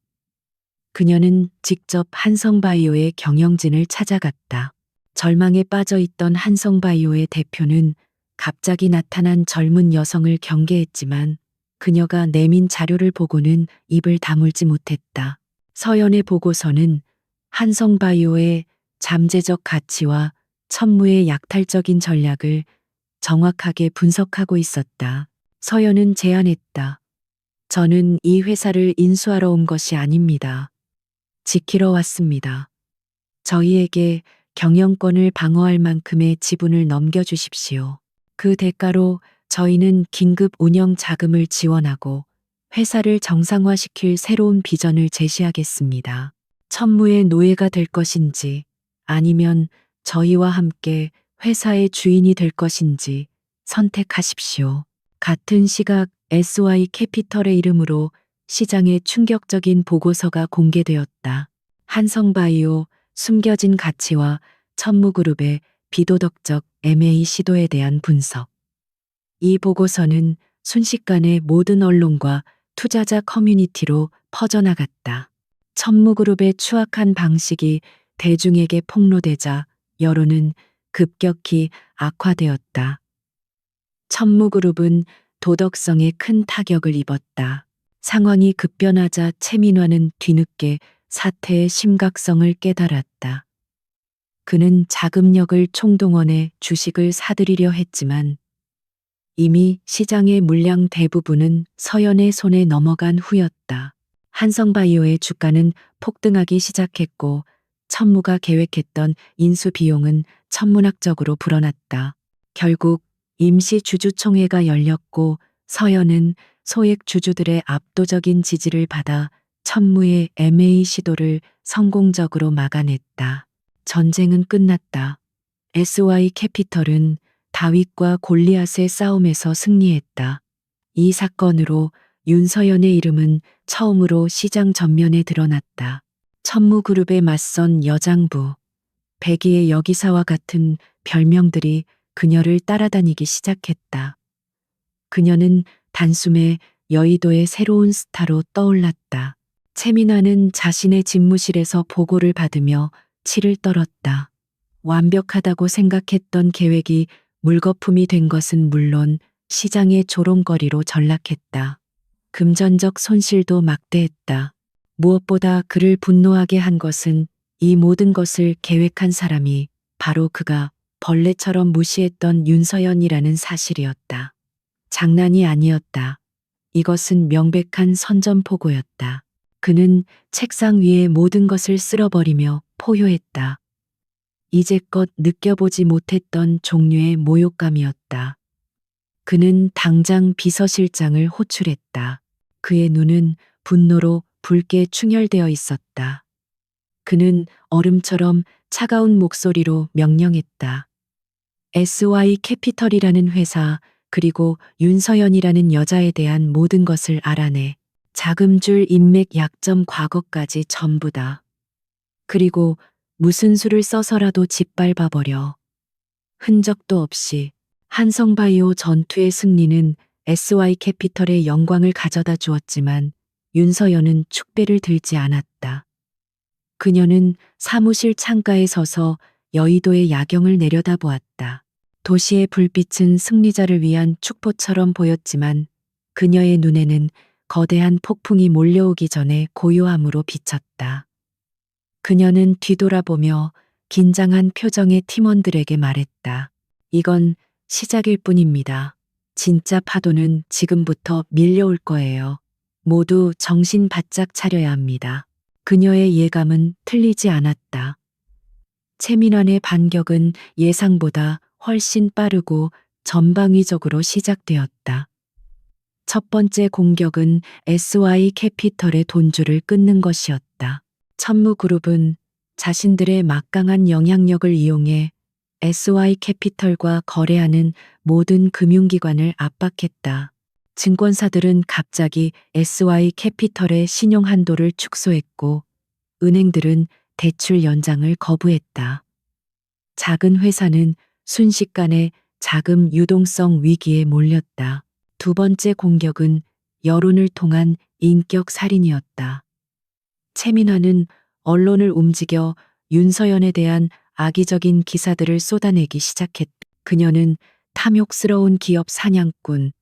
그녀는 직접 한성바이오의 경영진을 찾아갔다. 절망에 빠져 있던 한성바이오의 대표는 갑자기 나타난 젊은 여성을 경계했지만 그녀가 내민 자료를 보고는 입을 다물지 못했다. 서연의 보고서는 한성바이오의 잠재적 가치와 천무의 약탈적인 전략을 정확하게 분석하고 있었다. 서연은 제안했다. 저는 이 회사를 인수하러 온 것이 아닙니다. 지키러 왔습니다. 저희에게 경영권을 방어할 만큼의 지분을 넘겨주십시오. 그 대가로 저희는 긴급 운영 자금을 지원하고 회사를 정상화시킬 새로운 비전을 제시하겠습니다. 천무의 노예가 될 것인지 아니면 저희와 함께 회사의 주인이 될 것인지 선택하십시오. 같은 시각 SY 캐피털의 이름으로 시장에 충격적인 보고서가 공개되었다. 한성바이오 숨겨진 가치와 천무그룹의 비도덕적 M&A 시도에 대한 분석. 이 보고서는 순식간에 모든 언론과 투자자 커뮤니티로 퍼져나갔다. 천무그룹의 추악한 방식이 대중에게 폭로되자 여론은 급격히 악화되었다. 천무그룹은 도덕성에 큰 타격을 입었다. 상황이 급변하자 최민화는 뒤늦게 사태의 심각성을 깨달았다. 그는 자금력을 총동원해 주식을 사들이려 했지만 이미 시장의 물량 대부분은 서연의 손에 넘어간 후였다. 한성바이오의 주가는 폭등하기 시작했고 천무가 계획했던 인수 비용은 천문학적으로 불어났다. 결국 임시 주주총회가 열렸고 서연은 소액 주주들의 압도적인 지지를 받아 천무의 M&A 시도를 성공적으로 막아냈다. 전쟁은 끝났다. SY 캐피털은 다윗과 골리앗의 싸움에서 승리했다. 이 사건으로 윤서연의 이름은 처음으로 시장 전면에 드러났다. 천무그룹에 맞선 여장부, 백이의 여기사와 같은 별명들이 그녀를 따라다니기 시작했다. 그녀는 단숨에 여의도의 새로운 스타로 떠올랐다. 최민화는 자신의 집무실에서 보고를 받으며 치를 떨었다. 완벽하다고 생각했던 계획이 물거품이 된 것은 물론 시장의 조롱거리로 전락했다. 금전적 손실도 막대했다. 무엇보다 그를 분노하게 한 것은 이 모든 것을 계획한 사람이 바로 그가 벌레처럼 무시했던 윤서연이라는 사실이었다. 장난이 아니었다. 이것은 명백한 선전포고였다. 그는 책상 위의 모든 것을 쓸어버리며 포효했다. 이제껏 느껴보지 못했던 종류의 모욕감이었다. 그는 당장 비서실장을 호출했다. 그의 눈은 분노로 붉게 충혈되어 있었다. 그는 얼음처럼 차가운 목소리로 명령했다. SY 캐피털이라는 회사 그리고 윤서연이라는 여자에 대한 모든 것을 알아내. 자금줄 인맥 약점 과거까지 전부 다. 그리고 무슨 수를 써서라도 짓밟아버려. 흔적도 없이. 한성바이오 전투의 승리는 SY 캐피털의 영광을 가져다 주었지만 윤서연은 축배를 들지 않았다. 그녀는 사무실 창가에 서서 여의도의 야경을 내려다보았다. 도시의 불빛은 승리자를 위한 축포처럼 보였지만 그녀의 눈에는 거대한 폭풍이 몰려오기 전에 고요함으로 비쳤다. 그녀는 뒤돌아보며 긴장한 표정의 팀원들에게 말했다. 이건 시작일 뿐입니다. 진짜 파도는 지금부터 밀려올 거예요. 모두 정신 바짝 차려야 합니다. 그녀의 예감은 틀리지 않았다. 최민환의 반격은 예상보다 훨씬 빠르고 전방위적으로 시작되었다. 첫 번째 공격은 SY 캐피털의 돈줄을 끊는 것이었다. 천무그룹은 자신들의 막강한 영향력을 이용해 SY 캐피털과 거래하는 모든 금융기관을 압박했다. 증권사들은 갑자기 SY 캐피털의 신용 한도를 축소했고 은행들은 대출 연장을 거부했다. 작은 회사는 순식간에 자금 유동성 위기에 몰렸다. 두 번째 공격은 여론을 통한 인격 살인이었다. 최민화는 언론을 움직여 윤서연에 대한 악의적인 기사들을 쏟아내기 시작했다. 그녀는 탐욕스러운 기업 사냥꾼,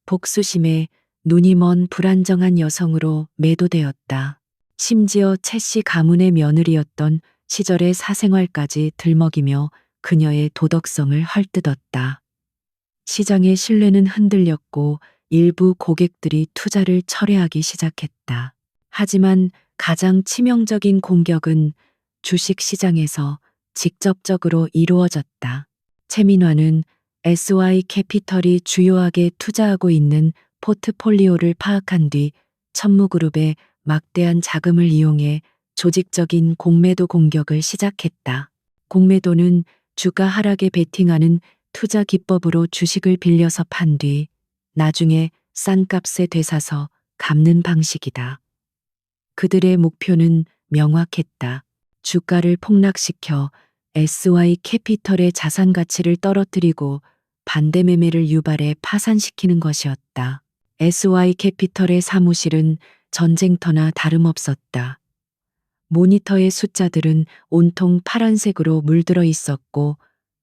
복수심에 눈이 먼 불안정한 여성으로 매도되었다. 심지어 최 씨 가문의 며느리였던 시절의 사생활까지 들먹이며 그녀의 도덕성을 헐뜯었다. 시장의 신뢰는 흔들렸고 일부 고객들이 투자를 철회하기 시작했다. 하지만 가장 치명적인 공격은 주식 시장에서 직접적으로 이루어졌다. 최민화는 SY 캐피털이 주요하게 투자하고 있는 포트폴리오를 파악한 뒤 천무그룹의 막대한 자금을 이용해 조직적인 공매도 공격을 시작했다. 공매도는 주가 하락에 베팅하는 투자 기법으로 주식을 빌려서 판 뒤 나중에 싼 값에 되사서 갚는 방식이다. 그들의 목표는 명확했다. 주가를 폭락시켜 SY 캐피털의 자산 가치를 떨어뜨리고 반대 매매를 유발해 파산시키는 것이었다. SY 캐피털의 사무실은 전쟁터나 다름없었다. 모니터의 숫자들은 온통 파란색으로 물들어 있었고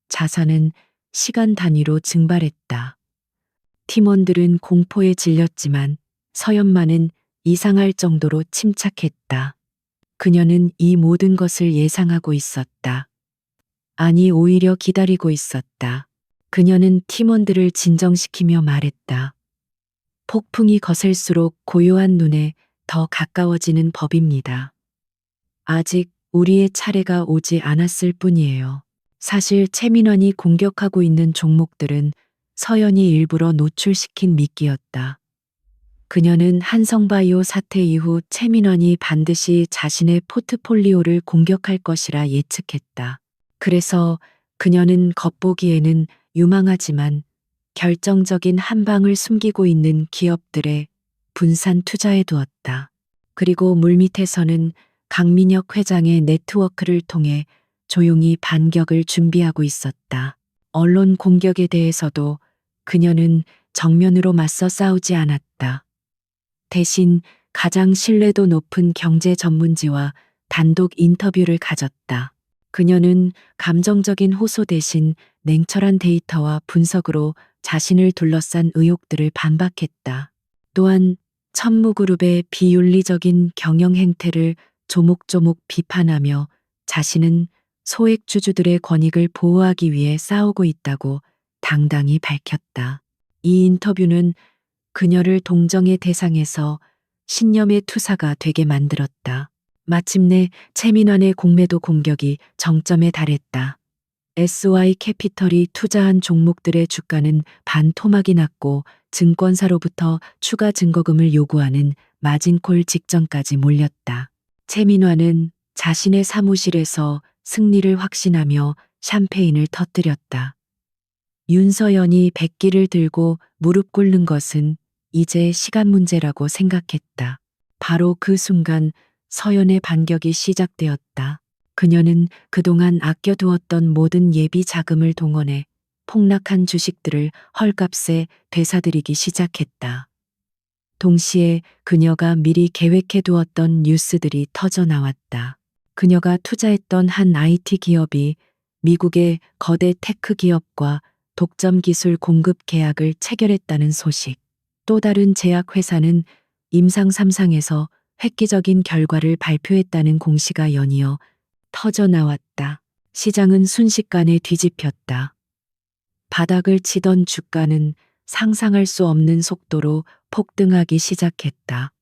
자산은 시간 단위로 증발했다. 팀원들은 공포에 질렸지만 서연만은 이상할 정도로 침착했다. 그녀는 이 모든 것을 예상하고 있었다. 아니, 오히려 기다리고 있었다. 그녀는 팀원들을 진정시키며 말했다. 폭풍이 거셀수록 고요한 눈에 더 가까워지는 법입니다. 아직 우리의 차례가 오지 않았을 뿐이에요. 사실 최민환이 공격하고 있는 종목들은 서연이 일부러 노출시킨 미끼였다. 그녀는 한성바이오 사태 이후 최민환이 반드시 자신의 포트폴리오를 공격할 것이라 예측했다. 그래서 그녀는 겉보기에는 유망하지만 결정적인 한 방을 숨기고 있는 기업들에 분산 투자해 두었다. 그리고 물밑에서는 강민혁 회장의 네트워크를 통해 조용히 반격을 준비하고 있었다. 언론 공격에 대해서도 그녀는 정면으로 맞서 싸우지 않았다. 대신 가장 신뢰도 높은 경제 전문지와 단독 인터뷰를 가졌다. 그녀는 감정적인 호소 대신 냉철한 데이터와 분석으로 자신을 둘러싼 의혹들을 반박했다. 또한 천무그룹의 비윤리적인 경영 행태를 조목조목 비판하며 자신은 소액주주들의 권익을 보호하기 위해 싸우고 있다고 당당히 밝혔다. 이 인터뷰는 그녀를 동정의 대상에서 신념의 투사가 되게 만들었다. 마침내 최민환의 공매도 공격이 정점에 달했다. SY 캐피털이 투자한 종목들의 주가는 반토막이 났고 증권사로부터 추가 증거금을 요구하는 마진콜 직전까지 몰렸다. 최민환은 자신의 사무실에서 승리를 확신하며 샴페인을 터뜨렸다. 윤서연이 백기를 들고 무릎 꿇는 것은 이제 시간 문제라고 생각했다. 바로 그 순간 서연의 반격이 시작되었다. 그녀는 그동안 아껴두었던 모든 예비 자금을 동원해 폭락한 주식들을 헐값에 되사들이기 시작했다. 동시에 그녀가 미리 계획해 두었던 뉴스들이 터져 나왔다. 그녀가 투자했던 한 IT 기업이 미국의 거대 테크 기업과 독점 기술 공급 계약을 체결했다는 소식. 또 다른 제약회사는 임상 3상에서 획기적인 결과를 발표했다는 공시가 연이어 터져 나왔다. 시장은 순식간에 뒤집혔다. 바닥을 치던 주가는 상상할 수 없는 속도로 폭등하기 시작했다.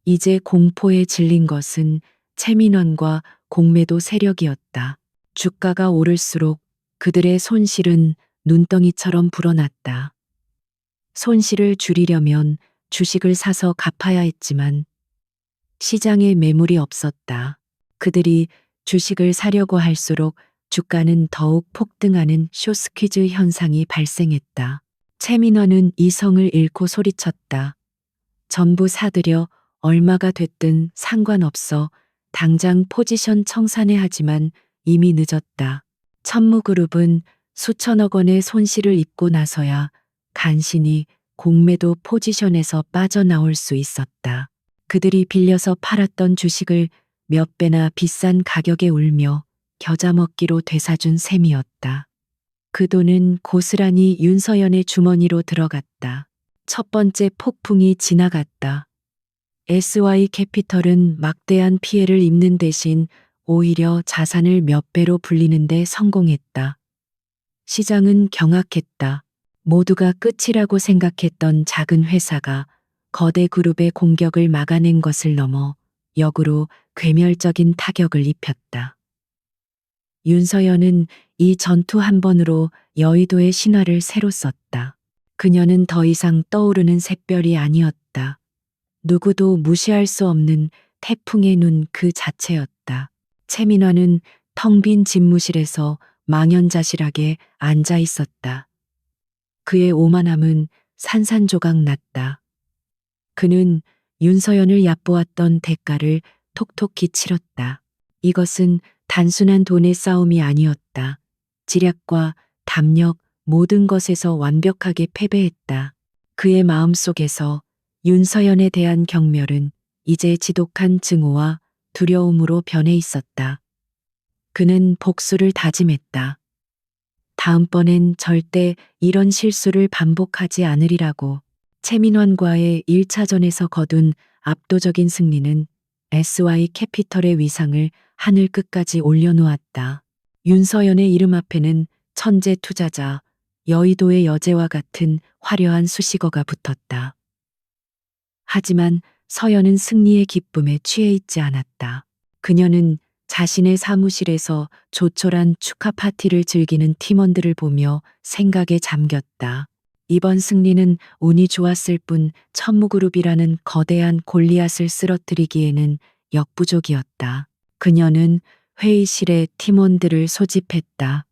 이제 공포에 질린 것은 최민원과 공매도 세력이었다. 주가가 오를수록 그들의 손실은 눈덩이처럼 불어났다. 손실을 줄이려면 주식을 사서 갚아야 했지만 시장에 매물이 없었다. 그들이 주식을 사려고 할수록 주가는 더욱 폭등하는 숏스퀴즈 현상이 발생했다. 최민원은 이성을 잃고 소리쳤다. 전부 사들여 얼마가 됐든 상관없어. 당장 포지션 청산해. 하지만 이미 늦었다. 천무그룹은 수천억 원의 손실을 입고 나서야 간신히 공매도 포지션에서 빠져나올 수 있었다. 그들이 빌려서 팔았던 주식을 몇 배나 비싼 가격에 울며 겨자 먹기로 되사준 셈이었다. 그 돈은 고스란히 윤서연의 주머니로 들어갔다. 첫 번째 폭풍이 지나갔다. SY 캐피털은 막대한 피해를 입는 대신 오히려 자산을 몇 배로 불리는 데 성공했다. 시장은 경악했다. 모두가 끝이라고 생각했던 작은 회사가 거대 그룹의 공격을 막아낸 것을 넘어 역으로 괴멸적인 타격을 입혔다. 윤서연은 이 전투 한 번으로 여의도의 신화를 새로 썼다. 그녀는 더 이상 떠오르는 샛별이 아니었다. 누구도 무시할 수 없는 태풍의 눈 그 자체였다. 최민화는 텅 빈 집무실에서 망연자실하게 앉아 있었다. 그의 오만함은 산산조각 났다. 그는 윤서연을 얕보았던 대가를 톡톡히 치렀다. 이것은 단순한 돈의 싸움이 아니었다. 지략과 담력 모든 것에서 완벽하게 패배했다. 그의 마음속에서 윤서연에 대한 경멸은 이제 지독한 증오와 두려움으로 변해 있었다. 그는 복수를 다짐했다. 다음번엔 절대 이런 실수를 반복하지 않으리라고. 최민환과의 1차전에서 거둔 압도적인 승리는 SY 캐피털의 위상을 하늘 끝까지 올려놓았다. 윤서연의 이름 앞에는 천재 투자자, 여의도의 여제와 같은 화려한 수식어가 붙었다. 하지만 서연은 승리의 기쁨에 취해 있지 않았다. 그녀는 자신의 사무실에서 조촐한 축하 파티를 즐기는 팀원들을 보며 생각에 잠겼다. 이번 승리는 운이 좋았을 뿐 천무그룹이라는 거대한 골리앗을 쓰러뜨리기에는 역부족이었다. 그녀는 회의실에 팀원들을 소집했다.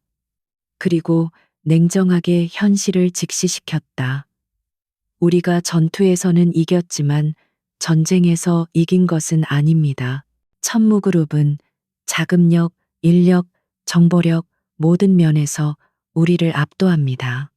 그리고 냉정하게 현실을 직시시켰다. 우리가 전투에서는 이겼지만 전쟁에서 이긴 것은 아닙니다. 천무그룹은 자금력, 인력, 정보력 모든 면에서 우리를 압도합니다.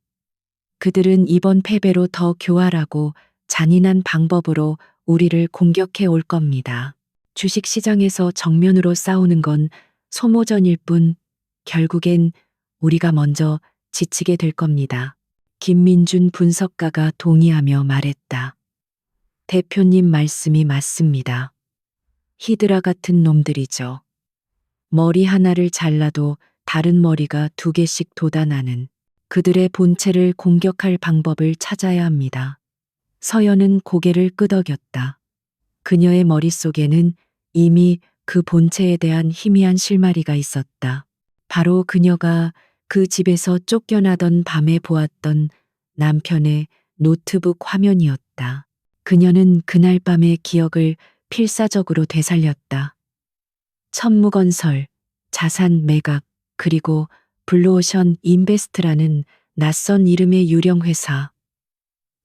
그들은 이번 패배로 더 교활하고 잔인한 방법으로 우리를 공격해 올 겁니다. 주식시장에서 정면으로 싸우는 건 소모전일 뿐 결국엔 우리가 먼저 지치게 될 겁니다. 김민준 분석가가 동의하며 말했다. 대표님 말씀이 맞습니다. 히드라 같은 놈들이죠. 머리 하나를 잘라도 다른 머리가 2개씩 돋아나는 그들의 본체를 공격할 방법을 찾아야 합니다. 서연은 고개를 끄덕였다. 그녀의 머릿속에는 이미 그 본체에 대한 희미한 실마리가 있었다. 바로 그녀가 그 집에서 쫓겨나던 밤에 보았던 남편의 노트북 화면이었다. 그녀는 그날 밤의 기억을 필사적으로 되살렸다. 천무건설, 자산 매각, 그리고 블루오션 인베스트라는 낯선 이름의 유령 회사.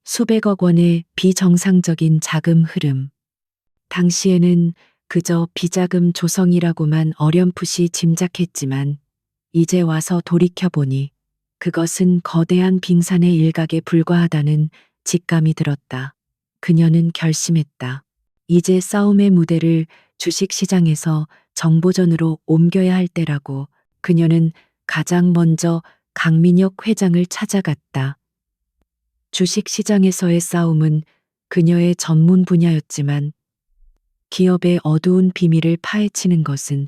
수백억 원의 비정상적인 자금 흐름. 당시에는 그저 비자금 조성이라고만 어렴풋이 짐작했지만 이제 와서 돌이켜보니 그것은 거대한 빙산의 일각에 불과하다는 직감이 들었다. 그녀는 결심했다. 이제 싸움의 무대를 주식시장에서 정보전으로 옮겨야 할 때라고. 그녀는 가장 먼저 강민혁 회장을 찾아갔다. 주식시장에서의 싸움은 그녀의 전문 분야였지만 기업의 어두운 비밀을 파헤치는 것은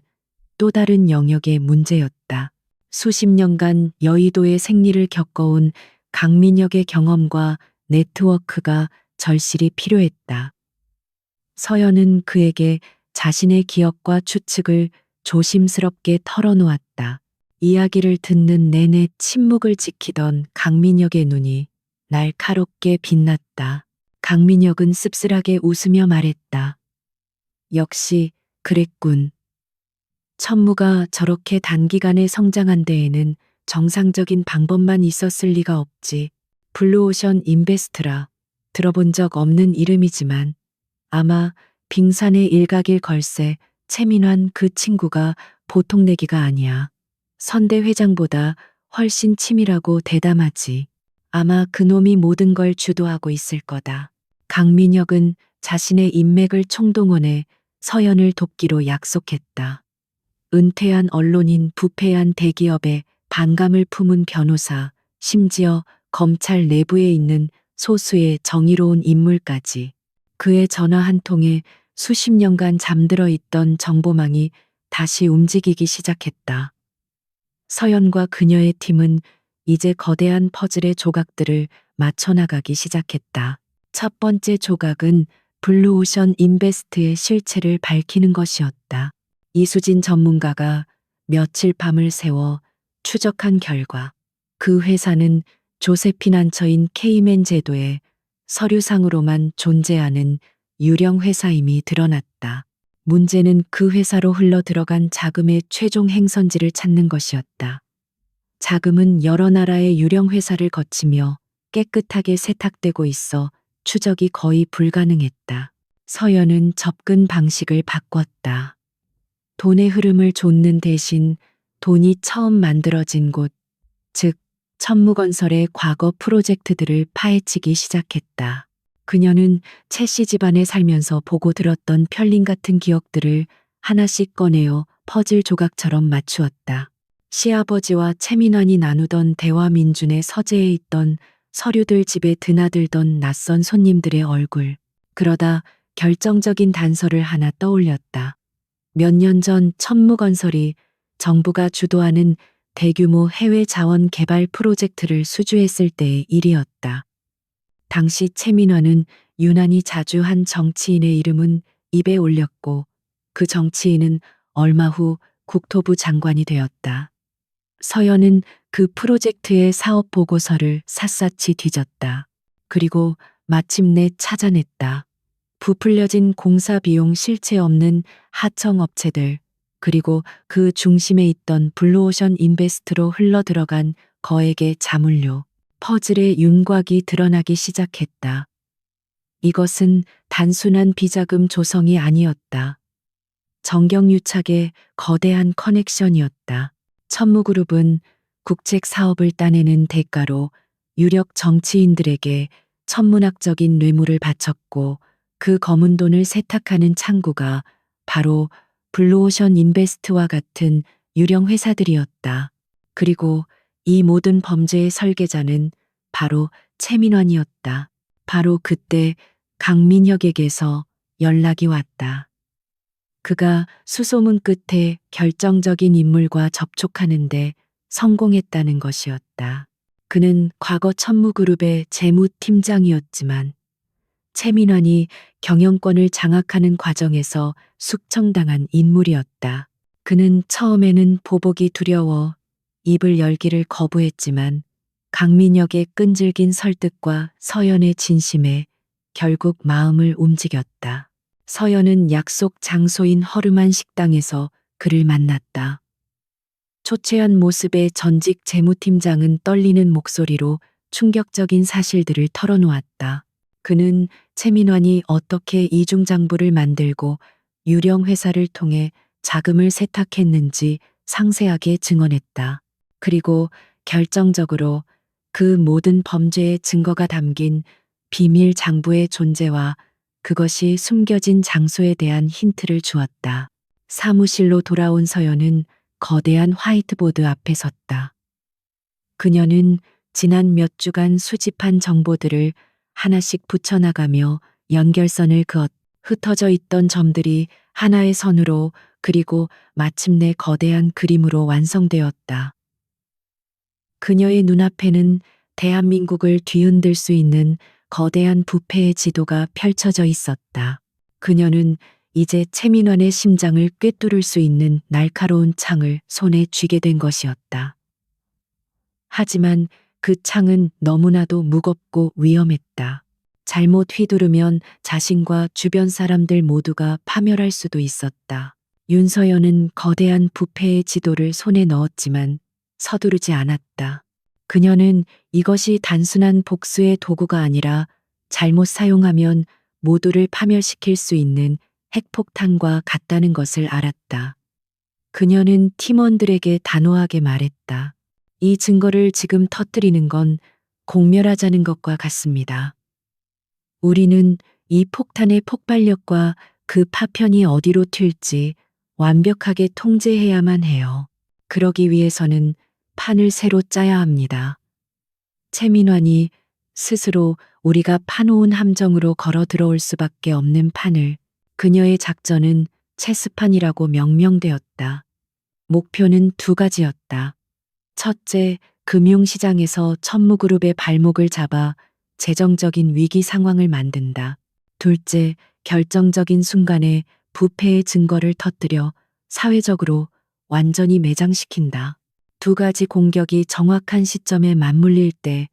또 다른 영역의 문제였다. 수십 년간 여의도의 생리를 겪어온 강민혁의 경험과 네트워크가 절실히 필요했다. 서연은 그에게 자신의 기억과 추측을 조심스럽게 털어놓았다. 이야기를 듣는 내내 침묵을 지키던 강민혁의 눈이 날카롭게 빛났다. 강민혁은 씁쓸하게 웃으며 말했다. 역시 그랬군. 천무가 저렇게 단기간에 성장한 데에는 정상적인 방법만 있었을 리가 없지. 블루오션 인베스트라. 들어본 적 없는 이름이지만 아마 빙산의 일각일 걸세. 최민환 그 친구가 보통 내기가 아니야. 선대 회장보다 훨씬 치밀하고 대담하지. 아마 그놈이 모든 걸 주도하고 있을 거다. 강민혁은 자신의 인맥을 총동원해 서연을 돕기로 약속했다. 은퇴한 언론인, 부패한 대기업에 반감을 품은 변호사, 심지어 검찰 내부에 있는 소수의 정의로운 인물까지. 그의 전화 한 통에 수십 년간 잠들어 있던 정보망이 다시 움직이기 시작했다. 서연과 그녀의 팀은 이제 거대한 퍼즐의 조각들을 맞춰나가기 시작했다. 첫 번째 조각은 블루오션 인베스트의 실체를 밝히는 것이었다. 이수진 전문가가 며칠 밤을 새워 추적한 결과 그 회사는 조세피난처인 케이맨 제도의 서류상으로만 존재하는 유령 회사임이 드러났다. 문제는 그 회사로 흘러 들어간 자금의 최종 행선지를 찾는 것이었다. 자금은 여러 나라의 유령 회사를 거치며 깨끗하게 세탁되고 있어 추적이 거의 불가능했다. 서연은 접근 방식을 바꿨다. 돈의 흐름을 좇는 대신 돈이 처음 만들어진 곳, 즉 천무건설의 과거 프로젝트들을 파헤치기 시작했다. 그녀는 최씨 집안에 살면서 보고 들었던 편린 같은 기억들을 하나씩 꺼내어 퍼즐 조각처럼 맞추었다. 시아버지와 최민환이 나누던 대화, 민준의 서재에 있던 서류들, 집에 드나들던 낯선 손님들의 얼굴. 그러다 결정적인 단서를 하나 떠올렸다. 몇 년 전 천무건설이 정부가 주도하는 대규모 해외 자원 개발 프로젝트를 수주했을 때의 일이었다. 당시 최민환은 유난히 자주 한 정치인의 이름은 입에 올렸고 그 정치인은 얼마 후 국토부 장관이 되었다. 서연은 그 프로젝트의 사업 보고서를 샅샅이 뒤졌다. 그리고 마침내 찾아냈다. 부풀려진 공사 비용 실체 없는 하청 업체들, 그리고 그 중심에 있던 블루오션 인베스트로 흘러들어간 거액의 자물료, 퍼즐의 윤곽이 드러나기 시작했다. 이것은 단순한 비자금 조성이 아니었다. 정경유착의 거대한 커넥션이었다. 천무그룹은 국책 사업을 따내는 대가로 유력 정치인들에게 천문학적인 뇌물을 바쳤고 그 검은 돈을 세탁하는 창구가 바로 블루오션 인베스트와 같은 유령 회사들이었다. 그리고 이 모든 범죄의 설계자는 바로 최민환이었다. 바로 그때 강민혁에게서 연락이 왔다. 그가 수소문 끝에 결정적인 인물과 접촉하는데 성공했다는 것이었다. 그는 과거 천무그룹의 재무팀장이었지만 최민환이 경영권을 장악하는 과정에서 숙청당한 인물이었다. 그는 처음에는 보복이 두려워 입을 열기를 거부했지만 강민혁의 끈질긴 설득과 서연의 진심에 결국 마음을 움직였다. 서연은 약속 장소인 허름한 식당에서 그를 만났다. 초췌한 모습의 전직 재무팀장은 떨리는 목소리로 충격적인 사실들을 털어놓았다. 그는 최민환이 어떻게 이중장부를 만들고 유령 회사를 통해 자금을 세탁했는지 상세하게 증언했다. 그리고 결정적으로 그 모든 범죄의 증거가 담긴 비밀 장부의 존재와 그것이 숨겨진 장소에 대한 힌트를 주었다. 사무실로 돌아온 서연은 거대한 화이트보드 앞에 섰다. 그녀는 지난 몇 주간 수집한 정보들을 하나씩 붙여나가며 연결선을 그었. 흩어져 있던 점들이 하나의 선으로 그리고 마침내 거대한 그림으로 완성되었다. 그녀의 눈앞에는 대한민국을 뒤흔들 수 있는 거대한 부패의 지도가 펼쳐져 있었다. 그녀는 이제 최민환의 심장을 꿰뚫을 수 있는 날카로운 창을 손에 쥐게 된 것이었다. 하지만 그 창은 너무나도 무겁고 위험했다. 잘못 휘두르면 자신과 주변 사람들 모두가 파멸할 수도 있었다. 윤서연은 거대한 부패의 지도를 손에 넣었지만 서두르지 않았다. 그녀는 이것이 단순한 복수의 도구가 아니라 잘못 사용하면 모두를 파멸시킬 수 있는 핵폭탄과 같다는 것을 알았다. 그녀는 팀원들에게 단호하게 말했다. 이 증거를 지금 터뜨리는 건 공멸하자는 것과 같습니다. 우리는 이 폭탄의 폭발력과 그 파편이 어디로 튈지 완벽하게 통제해야만 해요. 그러기 위해서는 판을 새로 짜야 합니다. 최민환이 스스로 우리가 파놓은 함정으로 걸어 들어올 수밖에 없는 판을 그녀의 작전은 체스판이라고 명명되었다. 목표는 두 가지였다. 첫째, 금융시장에서 천무그룹의 발목을 잡아 재정적인 위기 상황을 만든다. 둘째, 결정적인 순간에 부패의 증거를 터뜨려 사회적으로 완전히 매장시킨다. 두 가지 공격이 정확한 시점에 맞물릴 때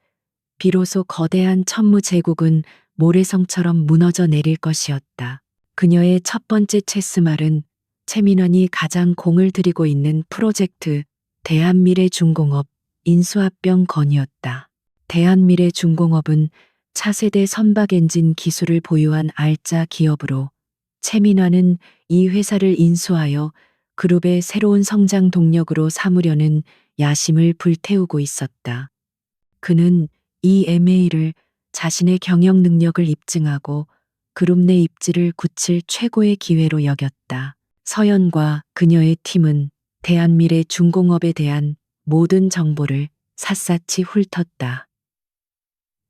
비로소 거대한 천무제국은 모래성처럼 무너져 내릴 것이었다. 그녀의 첫 번째 체스말은 최민환이 가장 공을 들이고 있는 프로젝트 대한미래중공업 인수합병 건이었다. 대한미래중공업은 차세대 선박 엔진 기술을 보유한 알짜 기업으로 최민환은 이 회사를 인수하여 그룹의 새로운 성장 동력으로 삼으려는 야심을 불태우고 있었다. 그는 이 MA를 자신의 경영 능력을 입증하고 그룹 내 입지를 굳힐 최고의 기회로 여겼다. 서연과 그녀의 팀은 대한미래중공업에 대한 모든 정보를 샅샅이 훑었다.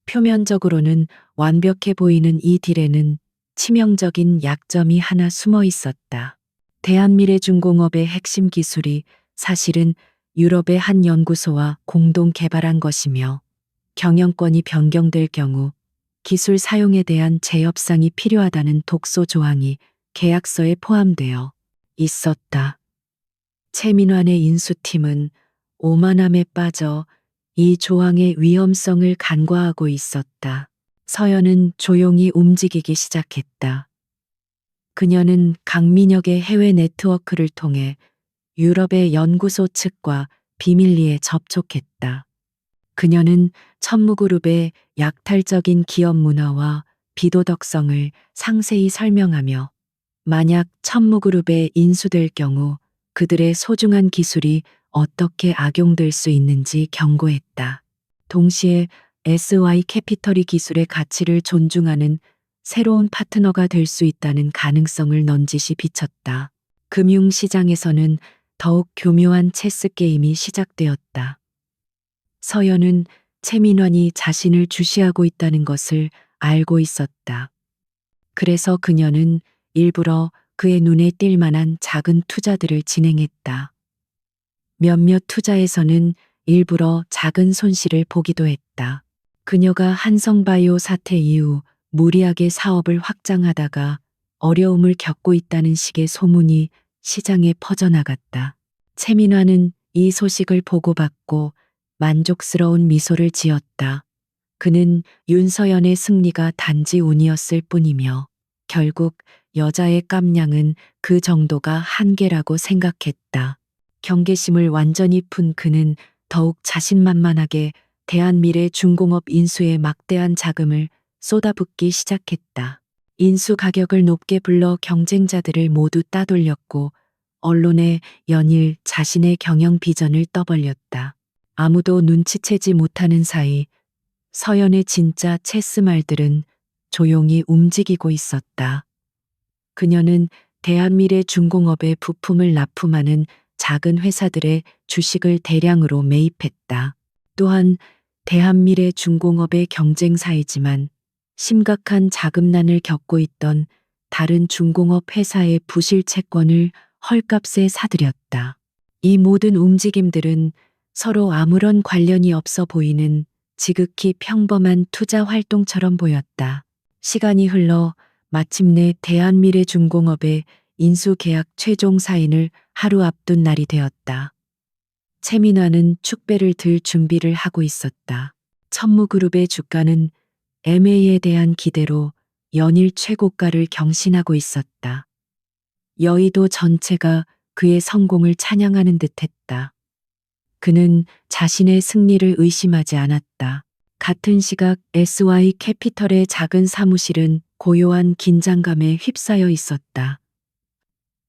표면적으로는 완벽해 보이는 이 딜에는 치명적인 약점이 하나 숨어 있었다. 대한미래중공업의 핵심 기술이 사실은 유럽의 한 연구소와 공동 개발한 것이며 경영권이 변경될 경우 기술 사용에 대한 재협상이 필요하다는 독소 조항이 계약서에 포함되어 있었다. 최민환의 인수팀은 오만함에 빠져 이 조항의 위험성을 간과하고 있었다. 서연은 조용히 움직이기 시작했다. 그녀는 강민혁의 해외 네트워크를 통해 유럽의 연구소 측과 비밀리에 접촉했다. 그녀는 천무그룹의 약탈적인 기업 문화와 비도덕성을 상세히 설명하며 만약 천무그룹에 인수될 경우 그들의 소중한 기술이 어떻게 악용될 수 있는지 경고했다. 동시에 SY 캐피털이 기술의 가치를 존중하는 새로운 파트너가 될 수 있다는 가능성을 넌지시 비쳤다. 금융시장에서는 더욱 교묘한 체스 게임이 시작되었다. 서연은 최민환이 자신을 주시하고 있다는 것을 알고 있었다. 그래서 그녀는 일부러 그의 눈에 띌 만한 작은 투자들을 진행했다. 몇몇 투자에서는 일부러 작은 손실을 보기도 했다. 그녀가 한성바이오 사태 이후 무리하게 사업을 확장하다가 어려움을 겪고 있다는 식의 소문이 시장에 퍼져나갔다. 최민환은 이 소식을 보고받고 만족스러운 미소를 지었다. 그는 윤서연의 승리가 단지 운이었을 뿐이며 결국 여자의 깜냥은 그 정도가 한계라고 생각했다. 경계심을 완전히 푼 그는 더욱 자신만만하게 대한미래중공업 인수에 막대한 자금을 쏟아붓기 시작했다. 인수 가격을 높게 불러 경쟁자들을 모두 따돌렸고 언론에 연일 자신의 경영 비전을 떠벌렸다. 아무도 눈치채지 못하는 사이 서연의 진짜 체스 말들은 조용히 움직이고 있었다. 그녀는 대한미래중공업의 부품을 납품하는 작은 회사들의 주식을 대량으로 매입했다. 또한 대한미래중공업의 경쟁사이지만 심각한 자금난을 겪고 있던 다른 중공업 회사의 부실 채권을 헐값에 사들였다. 이 모든 움직임들은 서로 아무런 관련이 없어 보이는 지극히 평범한 투자 활동처럼 보였다. 시간이 흘러 마침내 대한미래중공업의 인수계약 최종 사인을 하루 앞둔 날이 되었다. 최민환은 축배를 들 준비를 하고 있었다. 천무그룹의 주가는 MA에 대한 기대로 연일 최고가를 경신하고 있었다. 여의도 전체가 그의 성공을 찬양하는 듯했다. 그는 자신의 승리를 의심하지 않았다. 같은 시각 SY 캐피털의 작은 사무실은 고요한 긴장감에 휩싸여 있었다.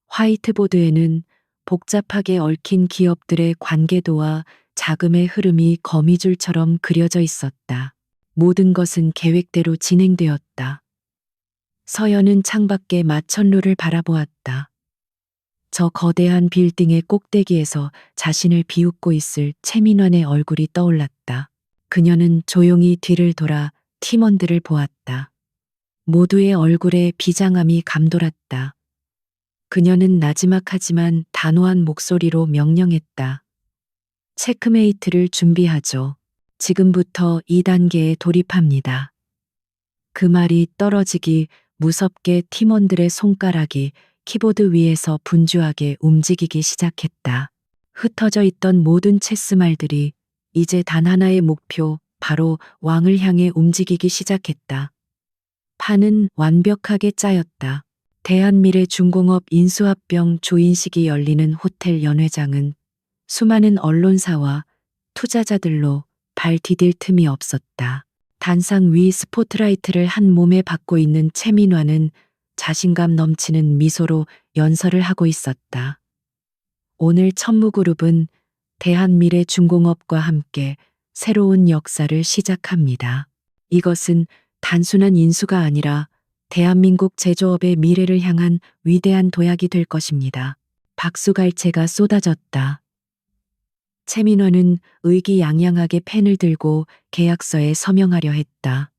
화이트보드에는 복잡하게 얽힌 기업들의 관계도와 자금의 흐름이 거미줄처럼 그려져 있었다. 모든 것은 계획대로 진행되었다. 서연은 창밖에 마천루를 바라보았다. 저 거대한 빌딩의 꼭대기에서 자신을 비웃고 있을 최민환의 얼굴이 떠올랐다. 그녀는 조용히 뒤를 돌아 팀원들을 보았다. 모두의 얼굴에 비장함이 감돌았다. 그녀는 나지막하지만 단호한 목소리로 명령했다. 체크메이트를 준비하죠. 지금부터 2단계에 돌입합니다. 그 말이 떨어지기 무섭게 팀원들의 손가락이 키보드 위에서 분주하게 움직이기 시작했다. 흩어져 있던 모든 체스 말들이 이제 단 하나의 목표, 바로 왕을 향해 움직이기 시작했다. 판은 완벽하게 짜였다. 대한미래중공업 인수합병 조인식이 열리는 호텔 연회장은 수많은 언론사와 투자자들로 발 디딜 틈이 없었다. 단상 위 스포트라이트를 한 몸에 받고 있는 최민환은 자신감 넘치는 미소로 연설을 하고 있었다. 오늘 천무그룹은 대한미래중공업과 함께 새로운 역사를 시작합니다. 이것은 단순한 인수가 아니라 대한민국 제조업의 미래를 향한 위대한 도약이 될 것입니다. 박수갈채가 쏟아졌다. 최민환은 의기양양하게 펜을 들고 계약서에 서명하려 했다.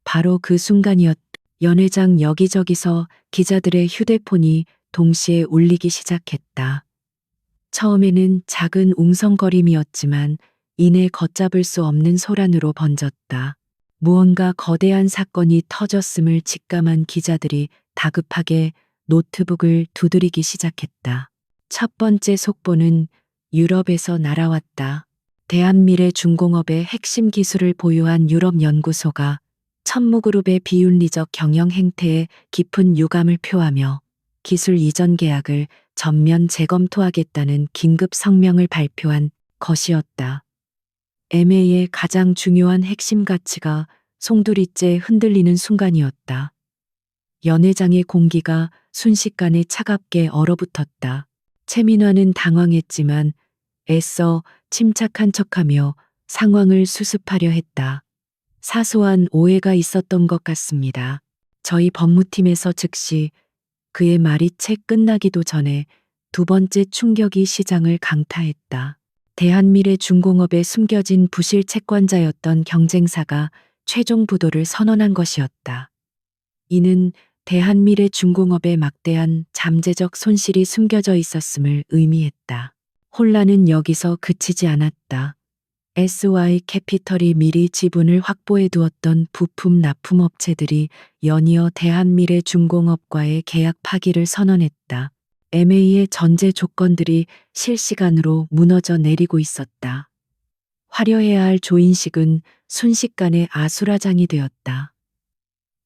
바로 그 순간이었다. 연회장 여기저기서 기자들의 휴대폰이 동시에 울리기 시작했다. 처음에는 작은 웅성거림이었지만 이내 걷잡을 수 없는 소란으로 번졌다. 무언가 거대한 사건이 터졌음을 직감한 기자들이 다급하게 노트북을 두드리기 시작했다. 첫 번째 속보는 유럽에서 날아왔다. 대한미래중공업의 핵심 기술을 보유한 유럽 연구소가 천무그룹의 비윤리적 경영 행태에 깊은 유감을 표하며 기술 이전 계약을 전면 재검토하겠다는 긴급 성명을 발표한 것이었다. MA의 가장 중요한 핵심 가치가 송두리째 흔들리는 순간이었다. 연회장의 공기가 순식간에 차갑게 얼어붙었다. 최민화는 당황했지만 애써 침착한 척하며 상황을 수습하려 했다. 사소한 오해가 있었던 것 같습니다. 저희 법무팀에서 즉시 그의 말이 채 끝나기도 전에 두 번째 충격이 시장을 강타했다. 대한미래중공업에 숨겨진 부실 채권자였던 경쟁사가 최종 부도를 선언한 것이었다. 이는 대한미래중공업에 막대한 잠재적 손실이 숨겨져 있었음을 의미했다. 혼란은 여기서 그치지 않았다. SY 캐피털이 미리 지분을 확보해 두었던 부품 납품업체들이 연이어 대한미래중공업과의 계약 파기를 선언했다. MA의 전제 조건들이 실시간으로 무너져 내리고 있었다. 화려해야 할 조인식은 순식간에 아수라장이 되었다.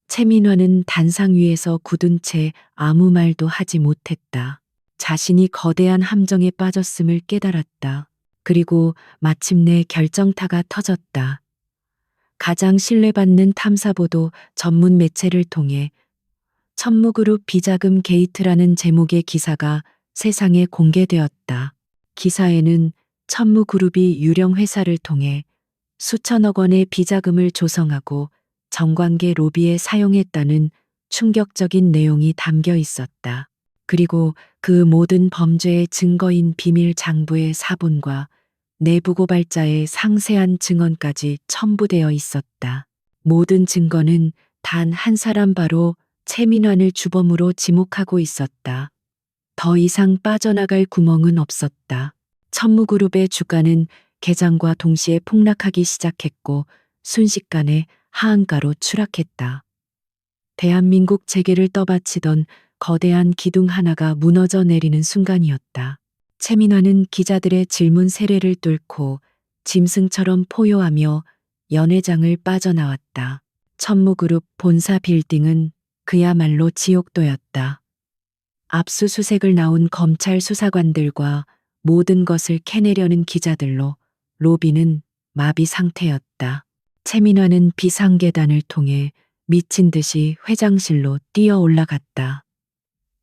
최민화는 단상 위에서 굳은 채 아무 말도 하지 못했다. 자신이 거대한 함정에 빠졌음을 깨달았다. 그리고 마침내 결정타가 터졌다. 가장 신뢰받는 탐사보도 전문 매체를 통해 천무그룹 비자금 게이트라는 제목의 기사가 세상에 공개되었다. 기사에는 천무그룹이 유령 회사를 통해 수천억 원의 비자금을 조성하고 정관계 로비에 사용했다는 충격적인 내용이 담겨 있었다. 그리고 그 모든 범죄의 증거인 비밀 장부의 사본과 내부 고발자의 상세한 증언까지 첨부되어 있었다. 모든 증거는 단 한 사람 바로 최민환을 주범으로 지목하고 있었다. 더 이상 빠져나갈 구멍은 없었다. 천무그룹의 주가는 개장과 동시에 폭락하기 시작했고 순식간에 하한가로 추락했다. 대한민국 재계를 떠받치던 거대한 기둥 하나가 무너져 내리는 순간이었다. 최민환은 기자들의 질문 세례를 뚫고 짐승처럼 포효하며 연회장을 빠져나왔다. 천무그룹 본사 빌딩은 그야말로 지옥도였다. 압수수색을 나온 검찰 수사관들과 모든 것을 캐내려는 기자들로 로비는 마비 상태였다. 최민환은 비상계단을 통해 미친 듯이 회장실로 뛰어 올라갔다.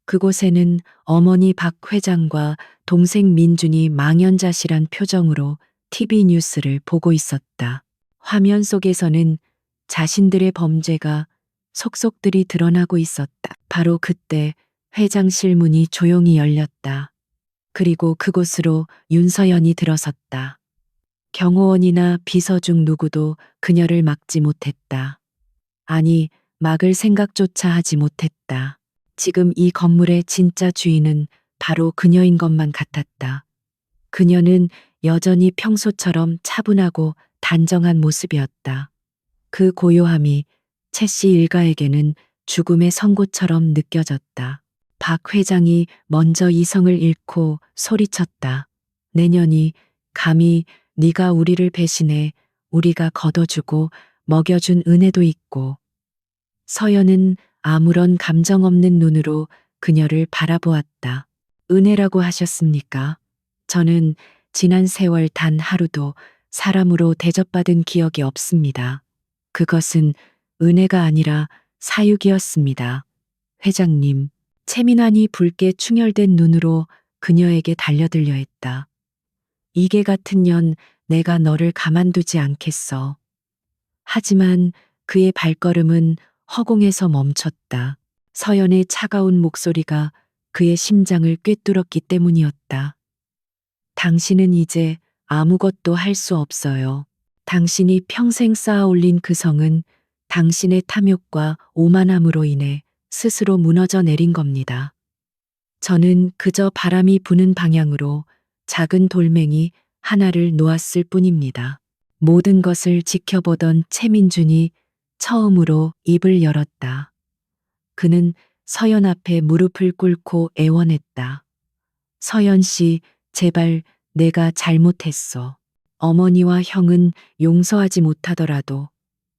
그곳에는 어머니 박 회장과 동생 민준이 망연자실한 표정으로 TV 뉴스를 보고 있었다. 화면 속에서는 자신들의 범죄가 속속들이 드러나고 있었다. 바로 그때 회장실 문이 조용히 열렸다. 그리고 그곳으로 윤서연이 들어섰다. 경호원이나 비서 중 누구도 그녀를 막지 못했다. 아니, 막을 생각조차 하지 못했다. 지금 이 건물의 진짜 주인은 바로 그녀인 것만 같았다. 그녀는 여전히 평소처럼 차분하고 단정한 모습이었다. 그 고요함이 최 씨 일가에게는 죽음의 선고처럼 느껴졌다. 박 회장이 먼저 이성을 잃고 소리쳤다. 내년이 감히 네가 우리를 배신해 우리가 걷어주고 먹여준 은혜도 있고. 서연은 아무런 감정 없는 눈으로 그녀를 바라보았다. 은혜라고 하셨습니까? 저는 지난 세월 단 하루도 사람으로 대접받은 기억이 없습니다. 그것은 은혜가 아니라 사육이었습니다. 회장님, 최민환이 붉게 충혈된 눈으로 그녀에게 달려들려 했다. 이게 같은 년 내가 너를 가만두지 않겠어. 하지만 그의 발걸음은 허공에서 멈췄다. 서연의 차가운 목소리가 그의 심장을 꿰뚫었기 때문이었다. 당신은 이제 아무것도 할 수 없어요. 당신이 평생 쌓아 올린 그 성은 당신의 탐욕과 오만함으로 인해 스스로 무너져 내린 겁니다. 저는 그저 바람이 부는 방향으로 작은 돌멩이 하나를 놓았을 뿐입니다. 모든 것을 지켜보던 최민준이 처음으로 입을 열었다. 그는 서연 앞에 무릎을 꿇고 애원했다. 서연 씨, 제발 내가 잘못했어. 어머니와 형은 용서하지 못하더라도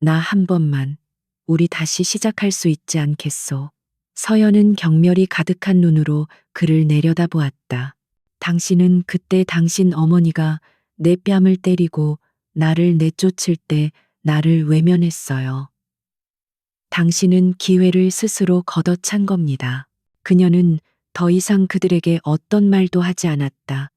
나 한 번만 우리 다시 시작할 수 있지 않겠소. 서연은 경멸이 가득한 눈으로 그를 내려다보았다. 당신은 그때 당신 어머니가 내 뺨을 때리고 나를 내쫓을 때 나를 외면했어요. 당신은 기회를 스스로 걷어찬 겁니다. 그녀는 더 이상 그들에게 어떤 말도 하지 않았다.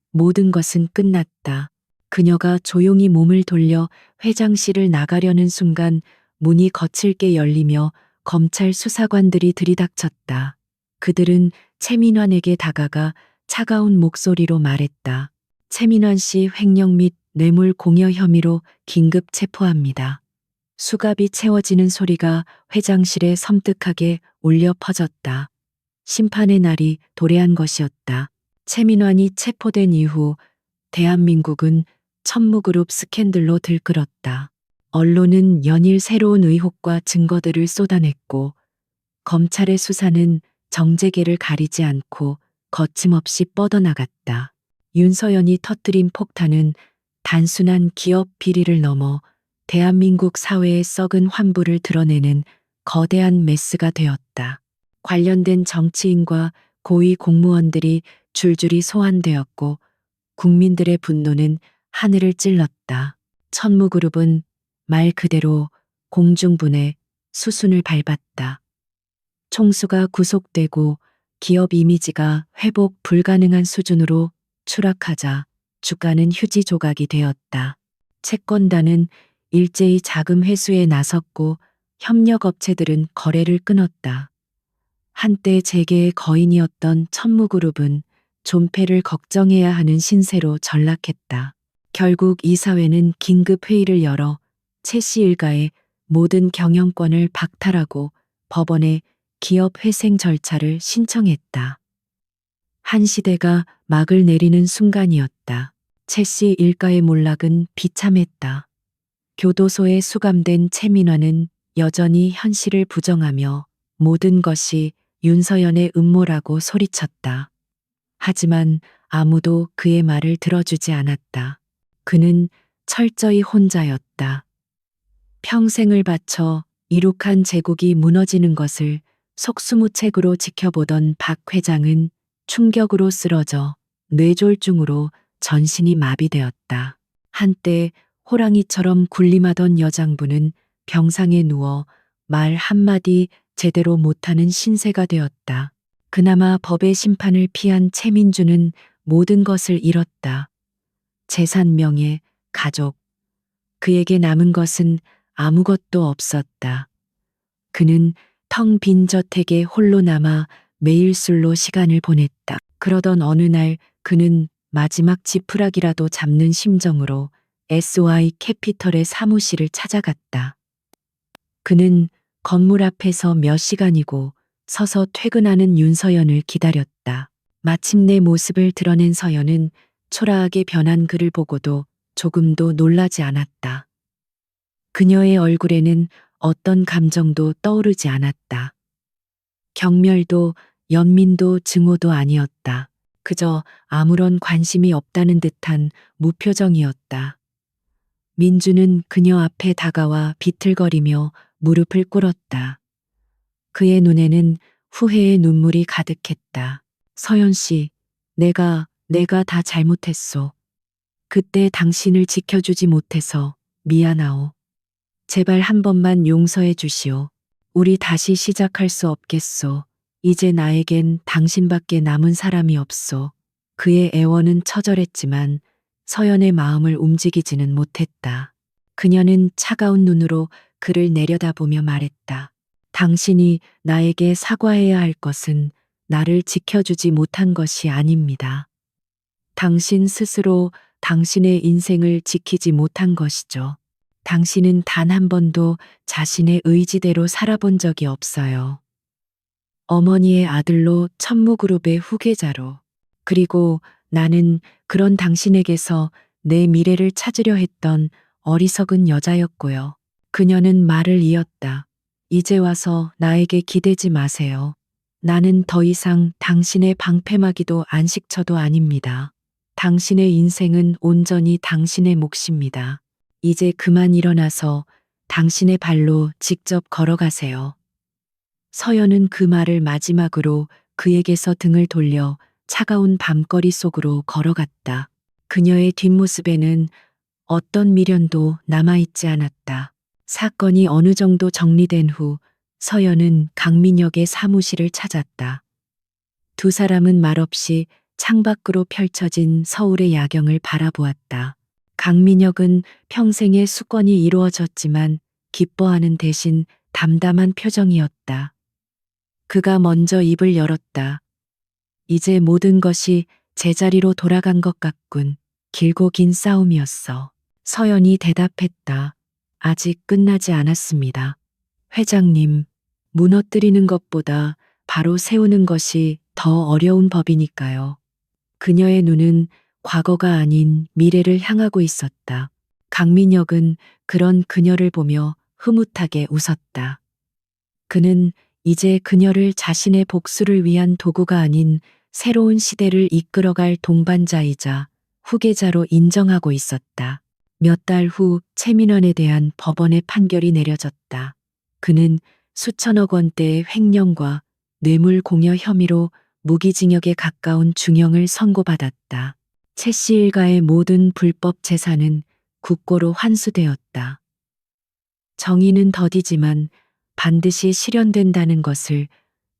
모든 것은 끝났다. 그녀가 조용히 몸을 돌려 회장실을 나가려는 순간 문이 거칠게 열리며 검찰 수사관들이 들이닥쳤다. 그들은 최민환에게 다가가 차가운 목소리로 말했다. 최민환 씨 횡령 및 뇌물 공여 혐의로 긴급 체포합니다. 수갑이 채워지는 소리가 회장실에 섬뜩하게 울려 퍼졌다. 심판의 날이 도래한 것이었다. 최민환이 체포된 이후 대한민국은 천무그룹 스캔들로 들끓었다. 언론은 연일 새로운 의혹과 증거들을 쏟아냈고 검찰의 수사는 정재계를 가리지 않고 거침없이 뻗어나갔다. 윤서연이 터뜨린 폭탄은 단순한 기업 비리를 넘어 대한민국 사회의 썩은 환부를 드러내는 거대한 메스가 되었다. 관련된 정치인과 고위 공무원들이 줄줄이 소환되었고 국민들의 분노는 하늘을 찔렀다. 천무그룹은 말 그대로 공중분해 수순을 밟았다. 총수가 구속되고 기업 이미지가 회복 불가능한 수준으로 추락하자 주가는 휴지 조각이 되었다. 채권단은 일제히 자금 회수에 나섰고 협력업체들은 거래를 끊었다. 한때 재계의 거인이었던 천무그룹은 존폐를 걱정해야 하는 신세로 전락했다. 결국 이사회는 긴급 회의를 열어 최 씨 일가의 모든 경영권을 박탈하고 법원에 기업 회생 절차를 신청했다. 한 시대가 막을 내리는 순간이었다. 최 씨 일가의 몰락은 비참했다. 교도소에 수감된 최민환은 여전히 현실을 부정하며 모든 것이 윤서연의 음모라고 소리쳤다. 하지만 아무도 그의 말을 들어주지 않았다. 그는 철저히 혼자였다. 평생을 바쳐 이룩한 제국이 무너지는 것을 속수무책으로 지켜보던 박 회장은 충격으로 쓰러져 뇌졸중으로 전신이 마비되었다. 한때 호랑이처럼 군림하던 여장부는 병상에 누워 말 한마디 제대로 못하는 신세가 되었다. 그나마 법의 심판을 피한 최민주는 모든 것을 잃었다. 재산, 명예, 가족. 그에게 남은 것은 아무것도 없었다. 그는 텅 빈 저택에 홀로 남아 매일 술로 시간을 보냈다. 그러던 어느 날 그는 마지막 지푸라기라도 잡는 심정으로 SY 캐피털의 사무실을 찾아갔다. 그는 건물 앞에서 몇 시간이고 서서 퇴근하는 윤서연을 기다렸다. 마침내 모습을 드러낸 서연은 초라하게 변한 그를 보고도 조금도 놀라지 않았다. 그녀의 얼굴에는 어떤 감정도 떠오르지 않았다. 경멸도 연민도 증오도 아니었다. 그저 아무런 관심이 없다는 듯한 무표정이었다. 민주는 그녀 앞에 다가와 비틀거리며 무릎을 꿇었다. 그의 눈에는 후회의 눈물이 가득했다. 서연 씨, 내가 다 잘못했소. 그때 당신을 지켜주지 못해서 미안하오. 제발 한 번만 용서해 주시오. 우리 다시 시작할 수 없겠소. 이제 나에겐 당신밖에 남은 사람이 없소. 그의 애원은 처절했지만 서연의 마음을 움직이지는 못했다. 그녀는 차가운 눈으로 그를 내려다보며 말했다. 당신이 나에게 사과해야 할 것은 나를 지켜주지 못한 것이 아닙니다. 당신 스스로 당신의 인생을 지키지 못한 것이죠. 당신은 단 한 번도 자신의 의지대로 살아본 적이 없어요. 어머니의 아들로 천무그룹의 후계자로. 그리고 나는 그런 당신에게서 내 미래를 찾으려 했던 어리석은 여자였고요. 그녀는 말을 이었다. 이제 와서 나에게 기대지 마세요. 나는 더 이상 당신의 방패막이도 안식처도 아닙니다. 당신의 인생은 온전히 당신의 몫입니다. 이제 그만 일어나서 당신의 발로 직접 걸어가세요. 서연은 그 말을 마지막으로 그에게서 등을 돌려 차가운 밤거리 속으로 걸어갔다. 그녀의 뒷모습에는 어떤 미련도 남아있지 않았다. 사건이 어느 정도 정리된 후 서연은 강민혁의 사무실을 찾았다. 두 사람은 말없이 창밖으로 펼쳐진 서울의 야경을 바라보았다. 강민혁은 평생의 수건이 이루어졌지만 기뻐하는 대신 담담한 표정이었다. 그가 먼저 입을 열었다. 이제 모든 것이 제자리로 돌아간 것 같군. 길고 긴 싸움이었어. 서연이 대답했다. 아직 끝나지 않았습니다. 회장님, 무너뜨리는 것보다 바로 세우는 것이 더 어려운 법이니까요. 그녀의 눈은 과거가 아닌 미래를 향하고 있었다. 강민혁은 그런 그녀를 보며 흐뭇하게 웃었다. 그는 이제 그녀를 자신의 복수를 위한 도구가 아닌 새로운 시대를 이끌어갈 동반자이자 후계자로 인정하고 있었다. 몇 달 후 최민원에 대한 법원의 판결이 내려졌다. 그는 수천억 원대의 횡령과 뇌물 공여 혐의로 무기징역에 가까운 중형을 선고받았다. 최 씨 일가의 모든 불법 재산은 국고로 환수되었다. 정의는 더디지만 반드시 실현된다는 것을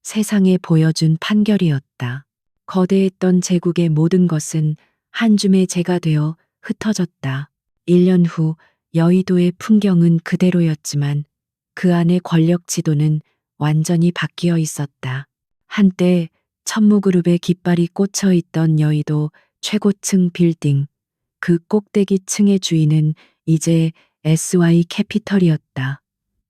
세상에 보여준 판결이었다. 거대했던 제국의 모든 것은 한 줌의 재가 되어 흩어졌다. 1년 후 여의도의 풍경은 그대로였지만 그 안의 권력 지도는 완전히 바뀌어 있었다. 한때 천무그룹의 깃발이 꽂혀 있던 여의도 최고층 빌딩, 그 꼭대기 층의 주인은 이제 SY 캐피털이었다.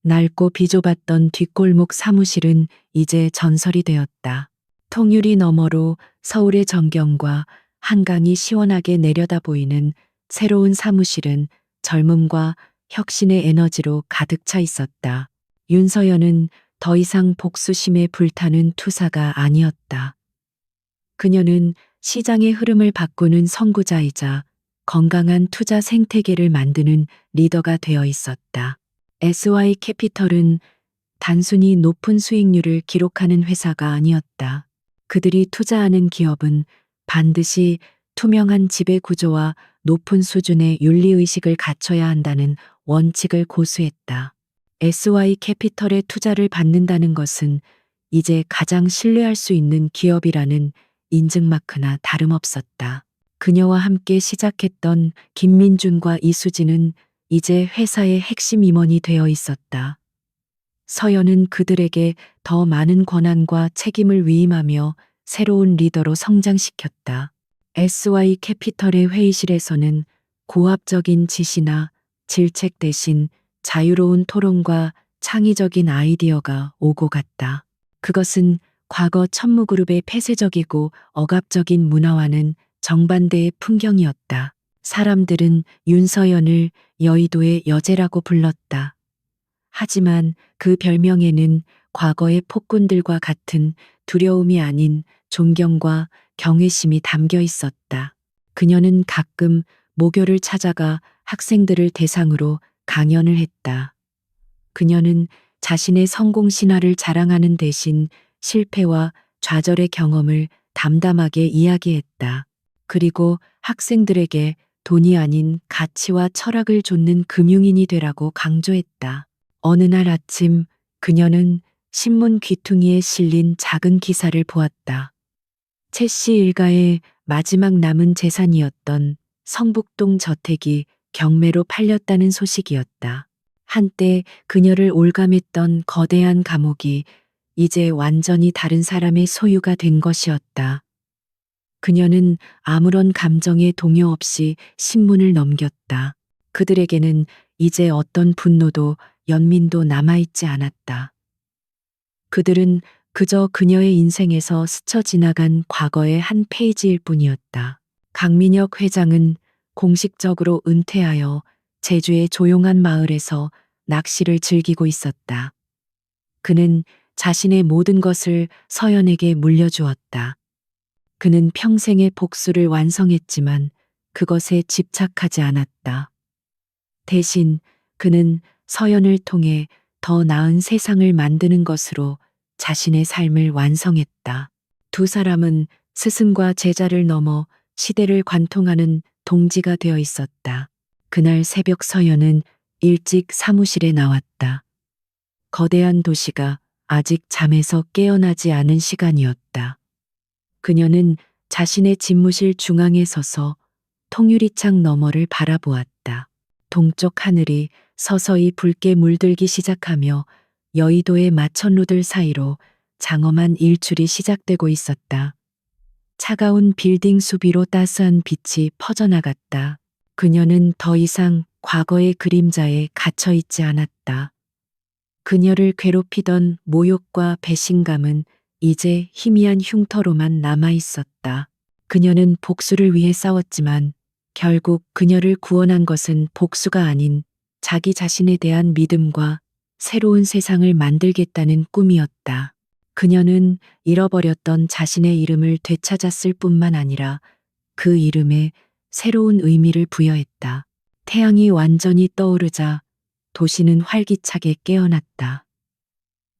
낡고 비좁았던 뒷골목 사무실은 이제 전설이 되었다. 통유리 너머로 서울의 전경과 한강이 시원하게 내려다 보이는 새로운 사무실은 젊음과 혁신의 에너지로 가득 차 있었다. 윤서연은 더 이상 복수심에 불타는 투사가 아니었다. 그녀는 시장의 흐름을 바꾸는 선구자이자 건강한 투자 생태계를 만드는 리더가 되어 있었다. SY 캐피털은 단순히 높은 수익률을 기록하는 회사가 아니었다. 그들이 투자하는 기업은 반드시 투명한 지배 구조와 높은 수준의 윤리의식을 갖춰야 한다는 원칙을 고수했다. SY 캐피털의 투자를 받는다는 것은 이제 가장 신뢰할 수 있는 기업이라는 인증마크나 다름없었다. 그녀와 함께 시작했던 김민준과 이수진은 이제 회사의 핵심 임원이 되어 있었다. 서연은 그들에게 더 많은 권한과 책임을 위임하며 새로운 리더로 성장시켰다. SY 캐피털의 회의실에서는 고압적인 지시나 질책 대신 자유로운 토론과 창의적인 아이디어가 오고 갔다. 그것은 과거 천무그룹의 폐쇄적이고 억압적인 문화와는 정반대의 풍경이었다. 사람들은 윤서연을 여의도의 여제라고 불렀다. 하지만 그 별명에는 과거의 폭군들과 같은 두려움이 아닌 존경과 경외심이 담겨 있었다. 그녀는 가끔 모교를 찾아가 학생들을 대상으로 강연을 했다. 그녀는 자신의 성공 신화를 자랑하는 대신 실패와 좌절의 경험을 담담하게 이야기했다. 그리고 학생들에게 돈이 아닌 가치와 철학을 좇는 금융인이 되라고 강조했다. 어느 날 아침 그녀는 신문 귀퉁이에 실린 작은 기사를 보았다. 최 씨 일가의 마지막 남은 재산이었던 성북동 저택이 경매로 팔렸다는 소식이었다. 한때 그녀를 올감했던 거대한 감옥이 이제 완전히 다른 사람의 소유가 된 것이었다. 그녀는 아무런 감정의 동요 없이 신문을 넘겼다. 그들에게는 이제 어떤 분노도 연민도 남아있지 않았다. 그들은 그저 그녀의 인생에서 스쳐 지나간 과거의 한 페이지일 뿐이었다. 강민혁 회장은 공식적으로 은퇴하여 제주의 조용한 마을에서 낚시를 즐기고 있었다. 그는 자신의 모든 것을 서연에게 물려주었다. 그는 평생의 복수를 완성했지만 그것에 집착하지 않았다. 대신 그는 서연을 통해 더 나은 세상을 만드는 것으로 자신의 삶을 완성했다. 두 사람은 스승과 제자를 넘어 시대를 관통하는 동지가 되어 있었다. 그날 새벽 서연은 일찍 사무실에 나왔다. 거대한 도시가 아직 잠에서 깨어나지 않은 시간이었다. 그녀는 자신의 집무실 중앙에 서서 통유리창 너머를 바라보았다. 동쪽 하늘이 서서히 붉게 물들기 시작하며 여의도의 마천루들 사이로 장엄한 일출이 시작되고 있었다. 차가운 빌딩 수비로 따스한 빛이 퍼져나갔다. 그녀는 더 이상 과거의 그림자에 갇혀 있지 않았다. 그녀를 괴롭히던 모욕과 배신감은 이제 희미한 흉터로만 남아 있었다. 그녀는 복수를 위해 싸웠지만 결국 그녀를 구원한 것은 복수가 아닌 자기 자신에 대한 믿음과 새로운 세상을 만들겠다는 꿈이었다. 그녀는 잃어버렸던 자신의 이름을 되찾았을 뿐만 아니라 그 이름에 새로운 의미를 부여했다. 태양이 완전히 떠오르자 도시는 활기차게 깨어났다.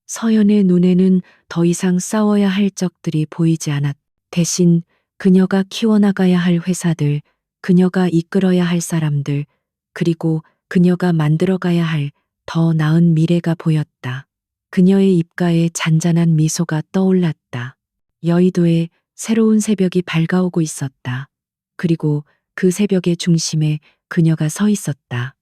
서연의 눈에는 더 이상 싸워야 할 적들이 보이지 않았다. 대신 그녀가 키워나가야 할 회사들, 그녀가 이끌어야 할 사람들, 그리고 그녀가 만들어가야 할 더 나은 미래가 보였다. 그녀의 입가에 잔잔한 미소가 떠올랐다. 여의도에 새로운 새벽이 밝아오고 있었다. 그리고 그 새벽의 중심에 그녀가 서 있었다.